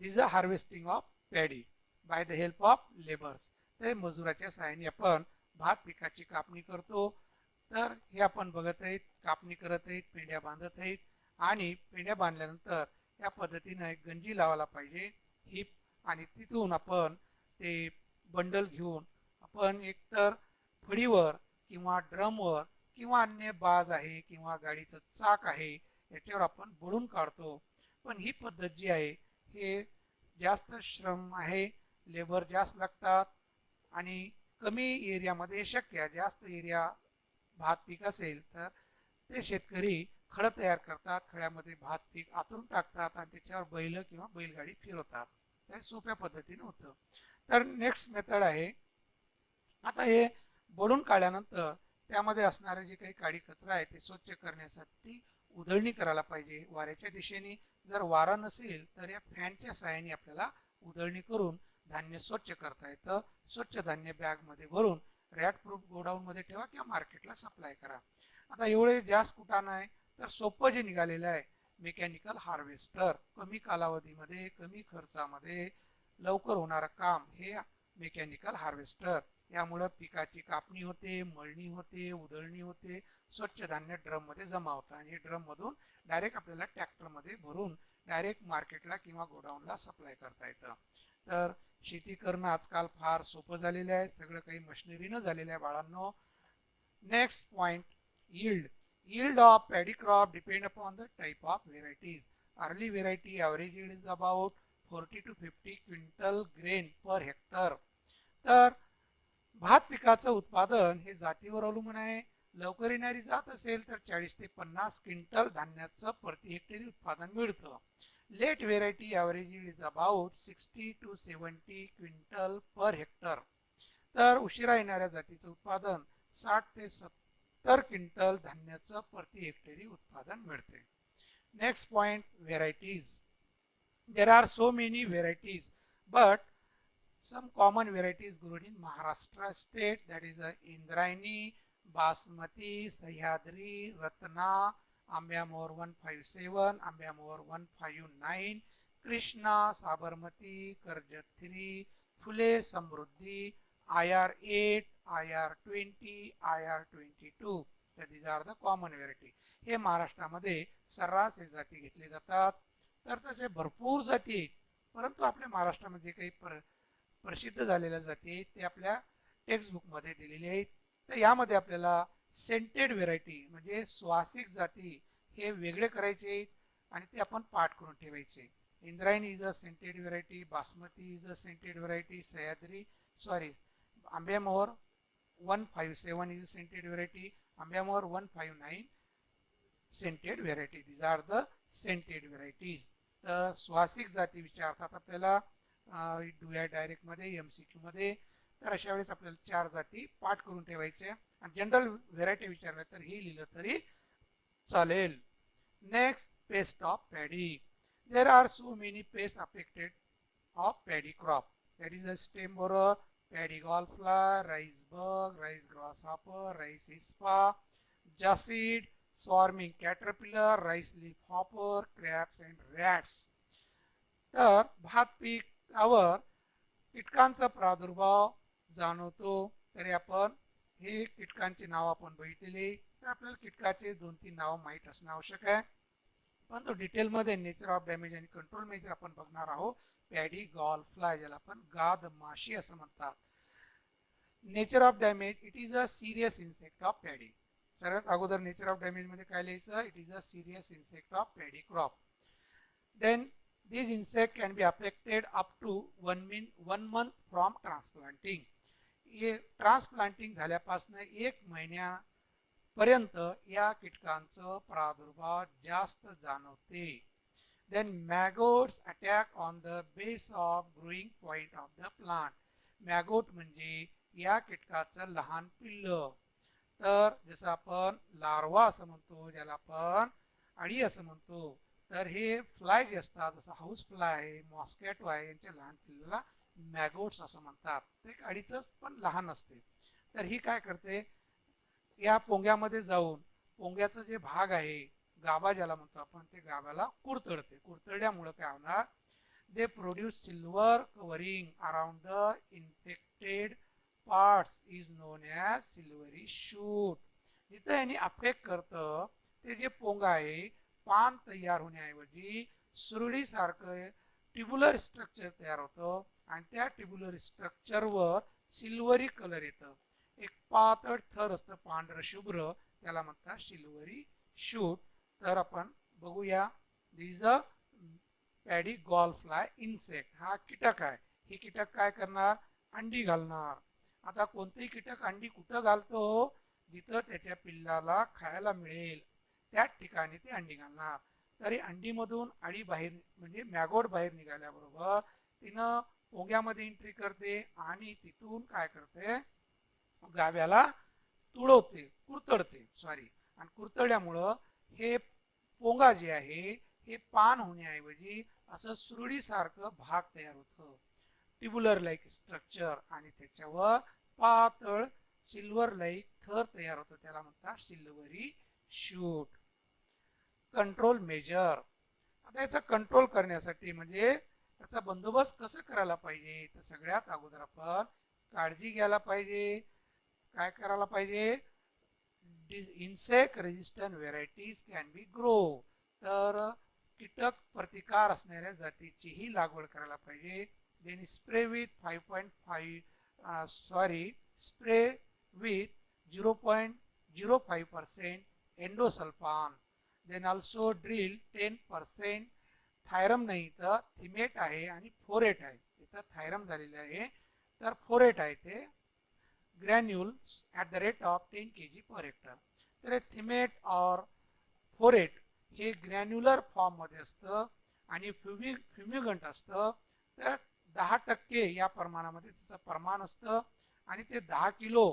This a harvesting of paddy bye the help of labours. तर मजुराच्या सहाय्याने आपण भात पिकाची कापणी करतो. तर हे आपण बघत आहेत, कापणी करत आहेत, पेंड्या बांधत आहेत आणि पेंड्या बांधल्यानंतर या पद्धतीने एक गंजी लावायला पाहिजे ही. आणि तिथून आपण ते बंडल घेऊन आपण एकतर फळीवर किंवा ड्रमवर किंवा अन्य बाज आहे किंवा गाडीचं चाक आहे याच्यावर आपण बळून काढतो. पण ही पद्धत जी आहे हे जास्त श्रम आहे, लेबर जास्त लागतात आणि कमी एरियामध्ये शक्य आहे. जास्त एरिया भात पीक असेल तर ते शेतकरी खडं तयार करतात, खड्यामध्ये भात पीक आतून टाकतात आणि त्याच्यावर बैल किंवा बैलगाडी फिरवतात. हे सोप्या पद्धतीने होतं. तर नेक्स्ट मेथड आहे, आता हे बळून काढल्यानंतर त्यामध्ये असणारे जे काही काडी कचरा आहे ते स्वच्छ करण्यासाठी उधळणी करायला पाहिजे वाऱ्याच्या दिशेने. जर वारा नसेल तर या फॅनच्या सहाय्याने आपल्याला उधळणी करून धान्य स्वच्छ करता येतं. स्वच्छ धान्य बॅगमध्ये भरून रॅट प्रूफ गोडाऊनमध्ये ठेवा किंवा मार्केटला सप्लाय करा. आता एवढे जास्त कुठं नाही तर सोपं जे निघालेलं आहे मेकॅनिकल हार्वेस्टर, कमी कालावधीमध्ये कमी खर्चामध्ये लवकर होणारं काम हे मेकॅनिकल हार्वेस्टर. यामुळे पिकाची कापणी होते, मळणी होते, उधळणी होते, स्वच्छ धान्य ड्रम मध्ये जमा होतं आणि ड्रम मधून डायरेक्ट आपल्याला ट्रॅक्टर मध्ये भरून डायरेक्ट मार्केटला किंवा गोडाऊनला सप्लाय करता येतं. तर शेती करणं आजकाल फार सोपं झालेलं आहे, सगळं काही मशिनरीनं झालेलं आहे बाळांनो. Next point, yield. Yield of paddy crop depend upon the type of varieties. Early variety average yield is about 40 to 50 quintal grain per hectare. तर भात पिकाचं उत्पादन हे जातीवर अवलंबून आहे. लवकर येणारी जात असेल तर 40 ते 50 क्विंटल धान्याचं प्रति हेक्टरी उत्पादन मिळतं. Late variety average is about 60 to 70 quintal per hectare. तर उशिरा येणाऱ्या जातीचं उत्पादन 60 ते 70 क्विंटल धान्याचं प्रति हेक्टरी उत्पादन मिळते. Next point, varieties. There are so many varieties but some common varieties grown in Maharashtra state, that is Indrayani, Basmati, Sahyadri, Ratna, Ambyamor 157, Ambyamor 159, Krishna, Sabarmati, Karjat 3, Phule, Samruddhi, IR8, IR20, IR22. So these are the common variety. हे महाराष्ट्रामध्ये सर्रास हे जाती घेतले जातात. तर त्याचे भरपूर जाती आहेत, परंतु आपल्या महाराष्ट्रामध्ये काही प्रसिद्ध झालेल्या जाती आहेत ते आपल्या टेक्स्टबुक मध्ये दिलेले आहेत. तर यामध्ये आपल्याला सेंटेड व्हेरायटी म्हणजे स्वासिक जाती हे वेगळे करायचे आणि ते आपण पाठ करून ठेवायचे. Indrayani is a scented variety, basmati is a scented variety, Sahyadri Sorry, Ambiamour 157 is a scented variety. Ambiamour 159 scented variety. These are the scented varieties. तर स्वासिक जाती विचारतात आपल्याला डूया डायरेक्ट मध्ये MCQ मध्ये. तर अशा वेळेस आपल्याला 4 जाती पाठ करून ठेवायच्या आणि जनरल व्हेरायटी विचारल्या तर हे लिहिलं तरी चालेल. Next, paste of paddy. There are so many paste affected of paddy crop. That is a stem borer, paddy gallfly, rice bug, rice grasshopper, rice ispa, jacid, swarming caterpillar, rice leaf hopper, crabs and rats. तर भात पिकावर कीटकांचा प्रादुर्भाव जाणवतो. तरी आपण हे कीटकांची नाव आपण बघितलेली, तर आपल्याला कीटकाचे 2-3 नाव माहीत असणं आवश्यक आहे. पण तो डिटेलमध्ये नेचर ऑफ डॅमेज आणि कंट्रोल मेजर आपण बघणार आहोत. पॅडी गॉल फ्लाय, ज्याला आपण गाद माशी असं म्हणतात. Nature of damage, it is a serious insect of paddy. सर्वात अगोदर नेचर ऑफ डॅमेज मध्ये काय लिहायचं? It is a serious insect of paddy crop. Then this insect can be affected up to 1 month from transplanting. हे transplanting झाल्यापासून 1 महिन्यापर्यंत या कीटकांचं प्रादुर्भाव जास्त जाणवते. Then maggots attack on the base of growing point of the plant. Maggot म्हणजे या कीटकाचं लहान पिल्ल. तर जसं आपण लार्वा असं म्हणतो, ज्याला आपण अळी असं म्हणतो, तर हे फ्लाय जे असतात, जसं हाऊस फ्लाय आहे, मॉस्कॅटो आहे, यांच्या लहान पिल्लाला मॅगोट्स असं म्हणतात. ते अळीचंच पण लहान असते. तर ही काय करते, या पोंग्यामध्ये जाऊन पोंग्याचं जे भाग आहे, गाभा ज्याला म्हणतो आपण, ते गाभाला कुरतडते. कुरतडल्यामुळे काय होणार? They produce silver covering around the infected parts is known as silvery shoot. जिथं यांनी अफेक्ट करतं ते जे पोंगा आहे, पान तयार होण्याऐवजी सुरळीसारखं ट्युब्युलर स्ट्रक्चर तयार होतं आणि त्या ट्युब्युलर स्ट्रक्चरवर सिल्वरी कलर येतं. एक पातळ थर असतं पांढरं शुभ्र, त्याला म्हणतात सिल्वरी शूट. तर आपण बघूया. This a paddy gall fly insect. हा कीटक आहे. हे कीटक काय करणार? अंडी घालणार. आता कोणतेही कीटक अंडी कुठं घालतो? जिथं त्याच्या पिल्लाला खायला मिळेल त्या ठिकाणी ते अंडी घालणार. तरी अंडीमधून अळी बाहेर म्हणजे मॅगोट बाहेर निघाल्याबरोबर तिनं पोंग्यामध्ये एंट्री करते आणि तिथून काय करते? गाभ्याला तुडवते, कुरतडते. सॉरी. आणि कुरतडल्यामुळं हे पोंगा जे आहे हे पान होण्याऐवजी असं सुरळीसारखं भाग तयार होतं, ट्युब्युलर लाईक स्ट्रक्चर, आणि त्याच्यावर पातळ सिल्वर लाईक थर तयार होतं, त्याला म्हणतात सिल्वरी शूट. Control measure. आता याचा कंट्रोल करण्यासाठी म्हणजे त्याचा बंदोबस्त कसं करायला पाहिजे? तर सगळ्यात अगोदर आपण काळजी घ्यायला पाहिजे. काय करायला पाहिजे? Insect resistant varieties can be grow. तर कीटक प्रतिकार असणाऱ्या जातीचीही लागवड करायला पाहिजे. Then spray with 5.5 spray with 0.05% endosulfan. Then also drill 10% thiram नाही तर थिमेट आहे आणि फोरेट आहे. तिथं थायरम झालेलं आहे तर फोरेट आहे ते granules at the rate of 10 kg per hectare. तर थिमेट और फोरेट हे ग्रॅन्युलर फॉर्म मध्ये असतं आणि फ्युमिगंट असतं. तर 10% या प्रमाणामध्ये त्याचं प्रमाण असतं आणि ते 10 किलो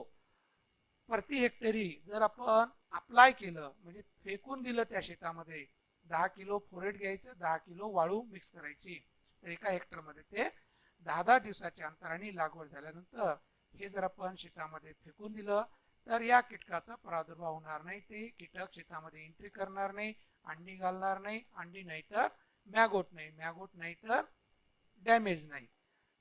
प्रति हेक्टरी जर आपण अप्लाय केलं म्हणजे फेकून दिलं त्या शेतामध्ये, 10 किलो फोरेट घ्यायचं, 10 किलो वाळू मिक्स करायची, तर एका हेक्टरमध्ये ते 10-10 दिवसाच्या अंतराने लागवड झाल्यानंतर हे जर आपण शेतामध्ये फेकून दिलं तर या कीटकाचा प्रादुर्भाव होणार नाही. ते कीटक शेतामध्ये एंट्री करणार नाही, अंडी घालणार नाही, अंडी नाही तर मॅगोट नाही, मॅगोट नाही तर डॅमेज नाही.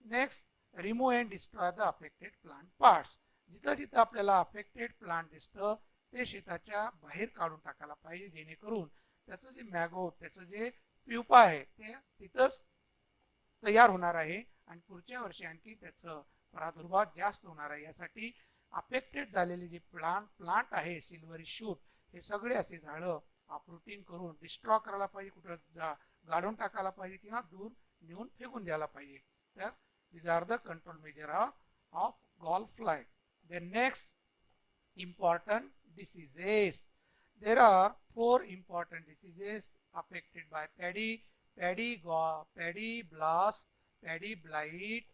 Next, remove and destroy the affected plant parts. जिथं जिथं आपल्याला अफेक्टेड प्लांट दिसतं ते शेताच्या बाहेर काढून टाकायला पाहिजे, जेणेकरून त्याचं जे मॅगोट, त्याचं जे प्युपा आहे ते तिथंच तयार होणार आहे आणि पुढच्या वर्षी आणखी त्याचं प्रादुर्भाव जास्त होणार आहे. यासाठी अफेक्टेड झालेले जे प्लांट आहे सिल्वरी शूट, हे सगळे असे झाडं अपरूटिंग करून डिस्ट्रॉय करायला पाहिजे, कुठं गाडून टाकायला पाहिजे किंवा दूर नेऊन फेकून द्यायला पाहिजे. तर these are the control measure of of golf fly. Then next, important diseases. There are 4 important diseases affected by paddy: paddy blast, paddy blight,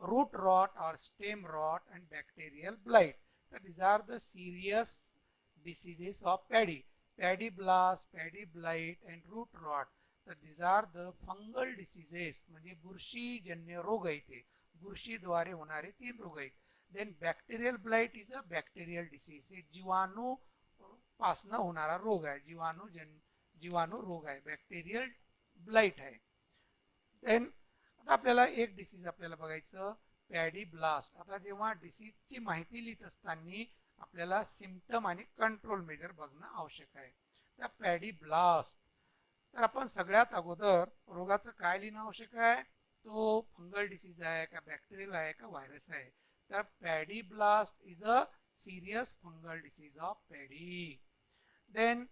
root rot or stem rot, and bacterial blight. So these are the serious diseases of paddy: paddy blast, paddy blight, and root rot. तर these are the fungal diseases, म्हणजे बुरशीजन्य रोग आहे ते, बुरशीद्वारे होणारे 3 रोग आहेत. Then bacterial blight is a bacterial disease, हे जीवाणू पासनं होणारा रोग आहे, जीवाणू रोग आहे, बॅक्टेरियल ब्लाइट आहे. देन आता आपल्याला एक डिसीज आपल्याला बघायचं, पॅडी ब्लास्ट. आता जेव्हा डिसीजची माहिती लिहित असताना आपल्याला सिम्पटम आणि कंट्रोल मेजर बघणं आवश्यक आहे. तर पॅडी ब्लास्ट, तर आपण सगळ्यात अगोदर रोगाचं काय लिहिणं आवश्यक आहे, तो फंगल डिसीज आहे का, बॅक्टेरियल आहे का, व्हायरस आहे. तर paddy blast is a serious fungal disease of paddy. Then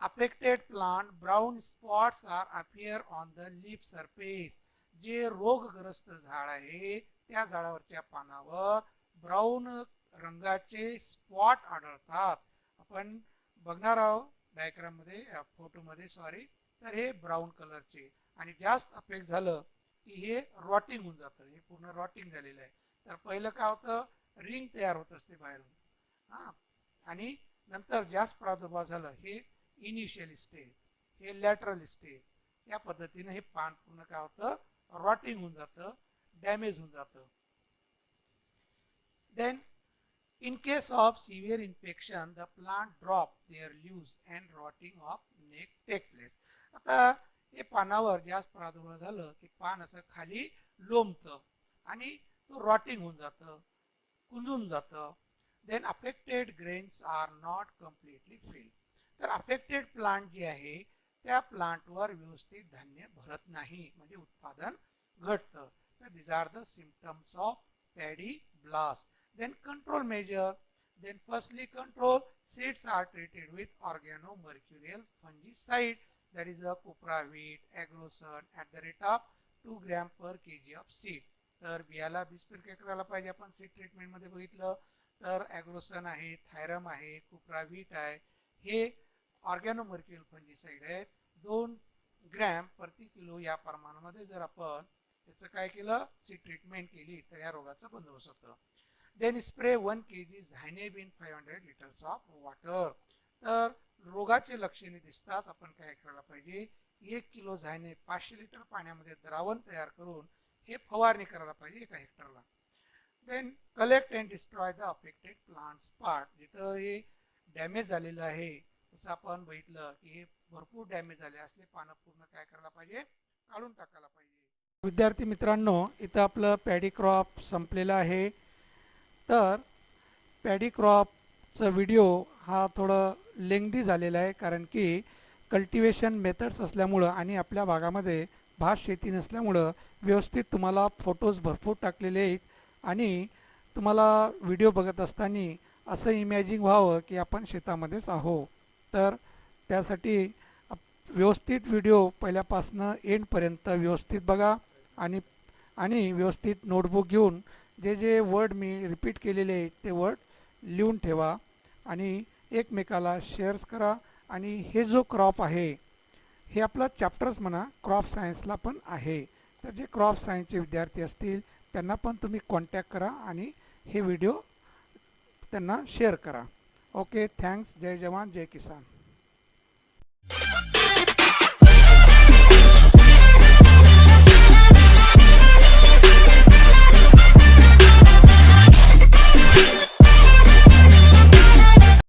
affected plant brown spots are appear on the leaf surface. जे रोगग्रस्त झाड आहे त्या झाडावरच्या पानावर ब्राऊन रंगाचे स्पॉट आढळतात. आपण बघणार आहोत डायग्राम मध्ये, फोटो मध्ये सॉरी. तर हे ब्राऊन कलरचे, आणि जास्त अफेक्ट झालं की हे रॉटिंग होऊन जातं, हे पूर्ण रॉटिंग झालेलं आहे. तर पहिलं काय होतं, रिंग तयार होत असते बाहेरून, हा, आणि नंतर जास्त प्रादुर्भाव झालं, हे इनिशियल स्टेज, हे लॅटरल स्टेज. या पद्धतीने हे पान पूर्ण काय होतं, रॉटिंग होऊन जातं, डॅमेज होऊन जातं. Then in case of severe infection the plant drop their leaves and rotting of neck take place. आता हे पानावर जास्त प्रादुर्भाव झालं की पान असं खाली लोंबतं आणि तो रॉटिंग होऊन जातं, कुंजून जातं. Then affected grains are not completely filled. तर अफेक्टेड प्लांट जे आहे त्या प्लांटवर व्यवस्थित धान्य भरत नाही, म्हणजे उत्पादन घटतं. तर these are the symptoms of paddy blast. Then control measure. Then firstly control, seeds are treated with organomercurial fungicide, that is a Copravit, Agrosun at the rate of 2 gram per kg of seed. तर बियाला बिस्पिल काय करायला पाहिजे, आपण seed treatment मध्ये बघितलं तर ॲग्रोसन आहे, thiram आहे, कुप्रावीट आहे, हे ऑर्गॅनोमर्क्युरियल फंजिसाइड आहे. 2 ग्रॅम प्रति किलो या प्रमाणामध्ये जर आपण त्याचं काय केलं, सीड ट्रीटमेंट केली तर या रोगाचा बंदोबस्त होतं. Then spray 1 kg zineb in 500 litres of water. तर रोगाचे लक्षणे दिसताच आपण काय करायला पाहिजे, 1 किलो झायनेब 500 लिटर पाण्यामध्ये द्रावण तयार करून हे फवारणी करायला पाहिजे 1 हेक्टरला. Then collect and destroy the affected plants part. जिथं हे डॅमेज झालेलं आहे, जसं आपण बघितलं की हे भरपूर डॅमेज झाले असले पानं पूर्ण काय करायला पाहिजे, काढून टाकायला पाहिजे. विद्यार्थी मित्रांनो, इथं आपलं पॅडी क्रॉप संपलेलं आहे. तर पॅडी क्रॉपचा व्हिडिओ हा थोडं लेंग्दी झालेला आहे, कारण की कल्टिवेशन मेथड्स असल्यामुळं आणि आपल्या भागामध्ये भात शेती नसल्यामुळं व्यवस्थित तुम्हाला फोटोज भरपूर टाकलेले आहेत, आणि तुम्हाला व्हिडिओ बघत असताना असं इमॅजिन व्हावं की आपण शेतामध्येच आहो. तर त्यासाठी व्यवस्थित व्हिडिओ पहिल्यापासनं एंडपर्यंत व्यवस्थित बघा, आणि आणि व्यवस्थित नोटबुक घेऊन जे जे वर्ड मी रिपीट केलेले आहेत ते वर्ड लिहून ठेवा, आणि एकमेकाला शेअर्स करा. आणि हे जो क्रॉप आहे हे आपलं चॅप्टर्स म्हणा, क्रॉप सायन्सला पण आहे. तर जे क्रॉप सायन्सचे विद्यार्थी असतील त्यांना पण तुम्ही कॉन्टॅक्ट करा आणि हे व्हिडिओ त्यांना शेअर करा. Okay, thanks. जय जवान जय किसान.